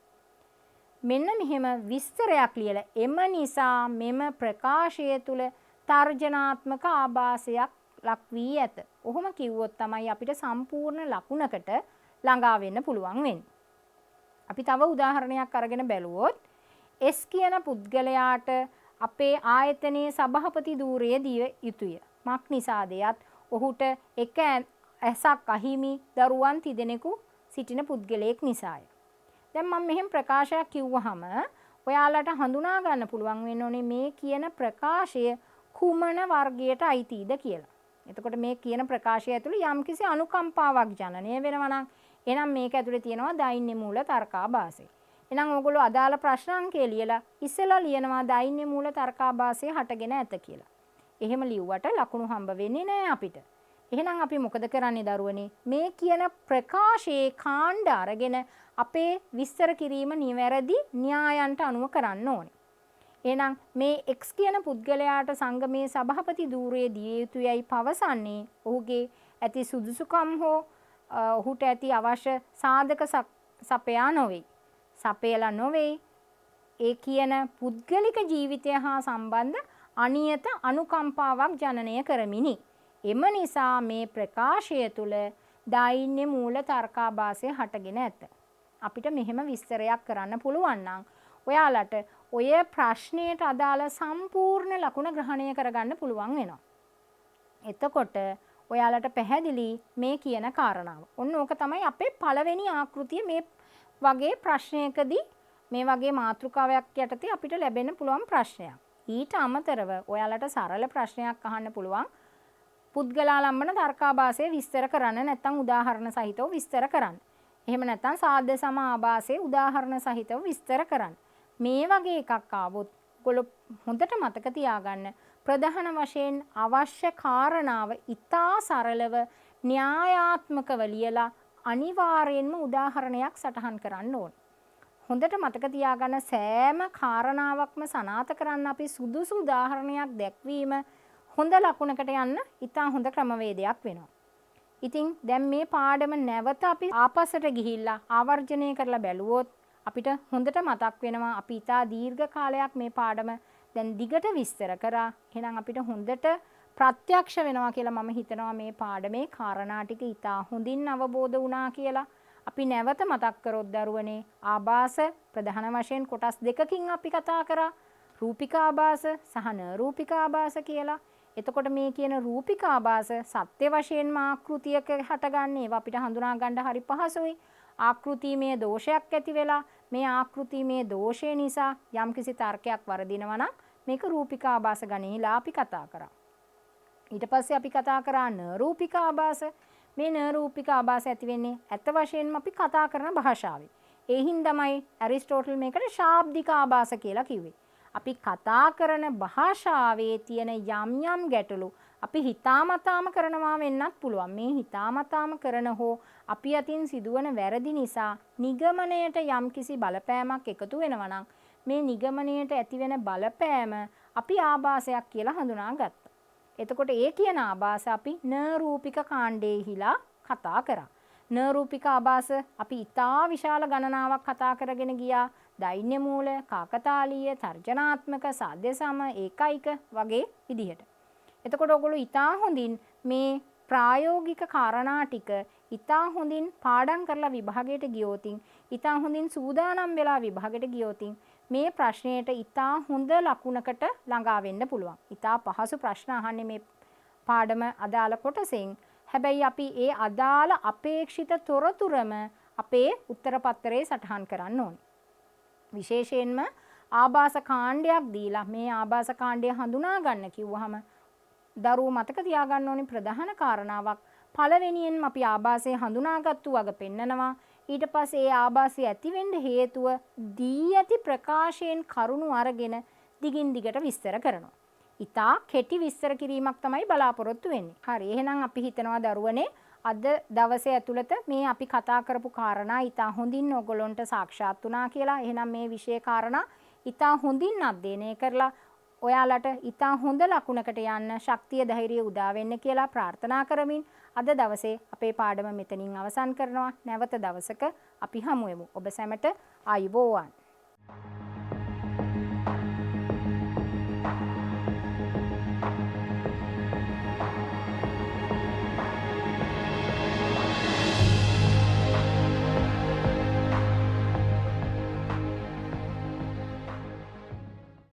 මෙන්න මෙහෙම විස්තරයක් ලියලා එම නිසා මෙම ප්‍රකාශය තුල තර්ජනාත්මක ආభాසයක් ලක් වී ඇත. ඔහොම කිව්වොත් තමයි අපිට සම්පූර්ණ ලකුණකට ළඟා වෙන්න පුළුවන් වෙන්නේ. අපි තව උදාහරණයක් අරගෙන බැලුවොත් S කියන පුද්ගලයාට අපේ ආයතනයේ සභාපති ධූරය දිය යුතුය. මක් නිසාදයත් ඔහුට එක ඇසක් අහිමි දරුවන් තිදෙනෙකු සිටින පුද්ගලයෙක් නිසාය. දැන් මම මෙහෙම ප්‍රකාශයක් කිව්වහම ඔයාලට හඳුනා ගන්න පුළුවන් වෙන්න ඕනේ මේ කියන ප්‍රකාශය කුමන වර්ගයට අයිතිද කියලා. එතකොට මේ කියන ප්‍රකාශය ඇතුළේ යම්කිසි අනුකම්පාවක් ජනනය වෙනවා නම් එහෙනම් මේක ඇතුළේ තියෙනවා දෛන්‍ය මූල තර්කාභාසය. එහෙනම් ඕගොල්ලෝ අදාළ ප්‍රශ්න අංකය ලියලා ඉස්සෙල්ලා ලියනවා දෛන්‍ය මූල තර්කාභාසය හටගෙන ඇත කියලා. එහෙම ලිව්වට ලකුණු හම්බ වෙන්නේ නැහැ අපිට. එහෙනම් අපි මොකද කරන්නේ දරුවනේ? මේ කියන ප්‍රකාශයේ කාණ්ඩ අරගෙන අපේ විස්තර කිරීම නිවැරදි න්‍යායන්ට අනුව කරන්න ඕනේ. එහෙනම් මේ X කියන පුද්ගලයාට සංගමේ සභාපති ධූරයේ දිය යුතුයයි පවසන්නේ ඔහුගේ ඇති සුදුසුකම් හෝ ඔහුට ඇති අවශ්‍ය සාධක සපයා නොවේ. සපයලා නොවේ. ඒ කියන පුද්ගලික ජීවිතය හා සම්බන්ධ අනියත අනුකම්පාවක් ජනනය කරමිනි. එම නිසා මේ ප්‍රකාශය තුළ දෛන්‍ය මූල තර්කාභාසය හටගෙන ඇත. අපිට මෙහෙම විස්තරයක් කරන්න පුළුවන් නම් ඔයාලට ඔය ප්‍රශ්නයට අදාළ සම්පූර්ණ ලකුණ ග්‍රහණය කරගන්න පුළුවන් වෙනවා. එතකොට ඔයාලට පැහැදිලි මේ කියන කාරණාව. ඔන්න ඕක තමයි අපේ පළවෙනි ආකෘතිය මේ වගේ ප්‍රශ්නයකදී මේ වගේ මාතෘකාවක් යටතේ අපිට ලැබෙන්න පුළුවන් ප්‍රශ්නයක්. ඊට අමතරව ඔයාලට සරල ප්‍රශ්නයක් අහන්න පුළුවන්. පුද්ගලාලම්බන තර්කාභාසය විස්තර කරන්න නැත්නම් උදාහරණ සහිතව විස්තර කරන්න. එහෙම නැත්නම් සාධ්‍ය සම ආභාසය උදාහරණ සහිතව විස්තර කරන්න. මේ වගේ එකක් ආවොත් ඔයගොල්ලෝ හොඳට මතක තියාගන්න ප්‍රධාන වශයෙන් අවශ්‍ය කාරණාව ඉතා සරලව න්‍යායාත්මකව ලියලා අනිවාර්යෙන්ම උදාහරණයක් සටහන් කරන්න ඕන. හොඳට මතක තියාගන්න සෑම කාරණාවක්ම සනාථ කරන්න අපි සුදුසු උදාහරණයක් දැක්වීම හොඳ ලකුණකට යන්න ඉතා හොඳ ක්‍රමවේදයක් වෙනවා. ඉතින් දැන් මේ පාඩම නැවත අපි ආපස්සට ගිහිල්ලා ආවර්ජනය කරලා බැලුවොත් අපිට හොඳට මතක් වෙනවා අපි ඉතා දීර්ඝ කාලයක් මේ පාඩම දැන් දිගට විස්තර කරා. එහෙනම් අපිට හොඳට ප්‍රත්‍යක්ෂ වෙනවා කියලා මම හිතනවා මේ පාඩමේ කාරණා ටික ඉතා හොඳින් අවබෝධ වුණා කියලා. අපි නැවත මතක් කරොත් දරුවනේ ආභාස ප්‍රධාන වශයෙන් කොටස් දෙකකින් අපි කතා කරා. රූපිකාභාස සහ නරූපික ආභාස කියලා. එතකොට මේ කියන රූපික ආභාස සත්‍ය වශයෙන්ම ආකෘතියක හටගන්නේ ඒවා අපිට හඳුනා ගන්න හරි පහසුයි. ආකෘතිමය දෝෂයක් ඇති වෙලා මේ ආකෘතිමය දෝෂය නිසා යම්කිසි තර්කයක් වරදිනවා නම් මේක රූපික ආභාස ගණේලා අපි කතා කරා. ඊට පස්සේ අපි කතා කරා නරූපික ආභාස. මේ නරූපික ආභාස ඇති වෙන්නේ ඇත්ත වශයෙන්ම අපි කතා කරන භාෂාවේ. ඒ හින්දාමයි ඇරිස්ටෝටල් මේකට ශාබ්දික ආභාස කියලා කිව්වේ. අපි කතා කරන භාෂාවේ තියෙන යම් යම් ගැටලු අපි හිතාමතාම කරනවා වෙන්නත් පුළුවන්. මේ හිතාමතාම කරන හෝ අපි අතින් සිදුවන වැරදි නිසා නිගමනයට යම්කිසි බලපෑමක් එකතු වෙනවා නම් මේ නිගමනයට ඇතිවෙන බලපෑම අපි ආభాසයක් කියලා හඳුනාගත්තා. එතකොට ඒ කියන ආభాස අපි නරූපික කාණ්ඩයේහිලා කතා කරා. නරූපික ආభాස අපි ඉතා විශාල ගණනාවක් කතා කරගෙන ගියා. දෛන්‍ය මූල, කාකතාලීය, තර්ජනාත්මක, සාධ්‍ය සම, ඒකයික වගේ විදිහට. එතකොට ඔයගොල්ලෝ ඉතා හොඳින් මේ ප්‍රායෝගික කාරණා ටික ඉතා හොඳින් පාඩම් කරලා විභාගයට ගියොතින්, ඉතා හොඳින් සූදානම් වෙලා විභාගයට ගියොතින් මේ ප්‍රශ්නයට ඉතා හොඳ ලකුණකට ළඟා වෙන්න පුළුවන්. ඉතා පහසු ප්‍රශ්න අහන්නේ මේ පාඩම අදාළ කොටසෙන්. හැබැයි අපි ඒ අදාළ අපේක්ෂිත තොරතුරම අපේ උත්තර පත්‍රයේ සටහන් කරන්න ඕනේ. විශේෂයෙන්ම ආభాස කාණ්ඩයක් දීලා මේ ආభాස කාණ්ඩය හඳුනා ගන්න කිව්වහම දරුවෝ මතක තියාගන්න ඕනේ ප්‍රධාන කාරණාවක්. පළවෙනියෙන්ම අපි ආభాසය හඳුනාගත්තු වග පෙන්නනවා. ඊට පස්සේ ඒ ආభాසය ඇති වෙන්න හේතුව දී ඇති ප්‍රකාශයෙන් කරුණු අරගෙන දිගින් දිගට විස්තර කරනවා. ඉතා කෙටි විස්තර කිරීමක් තමයි බලාපොරොත්තු වෙන්නේ. හරි. එහෙනම් අපි හිතනවා දරුවනේ අද දවසේ ඇතුළත මේ අපි කතා කරපු කාරණා ඉතා හොඳින් ඔයගොල්ලන්ට සාක්ෂාත් වුණා කියලා. එහෙනම් මේ විෂය කාරණා ඉතා හොඳින් අධ්‍යයනය කරලා ඔයාලට ඉතා හොඳ ලකුණකට යන්න ශක්තිය ධෛර්යය උදා වෙන්න කියලා ප්‍රාර්ථනා කරමින් අද දවසේ අපේ පාඩම මෙතනින් අවසන් කරනවා. නැවත දවසක අපි හමු වෙමු. ඔබ සැමට ආයුබෝවන්.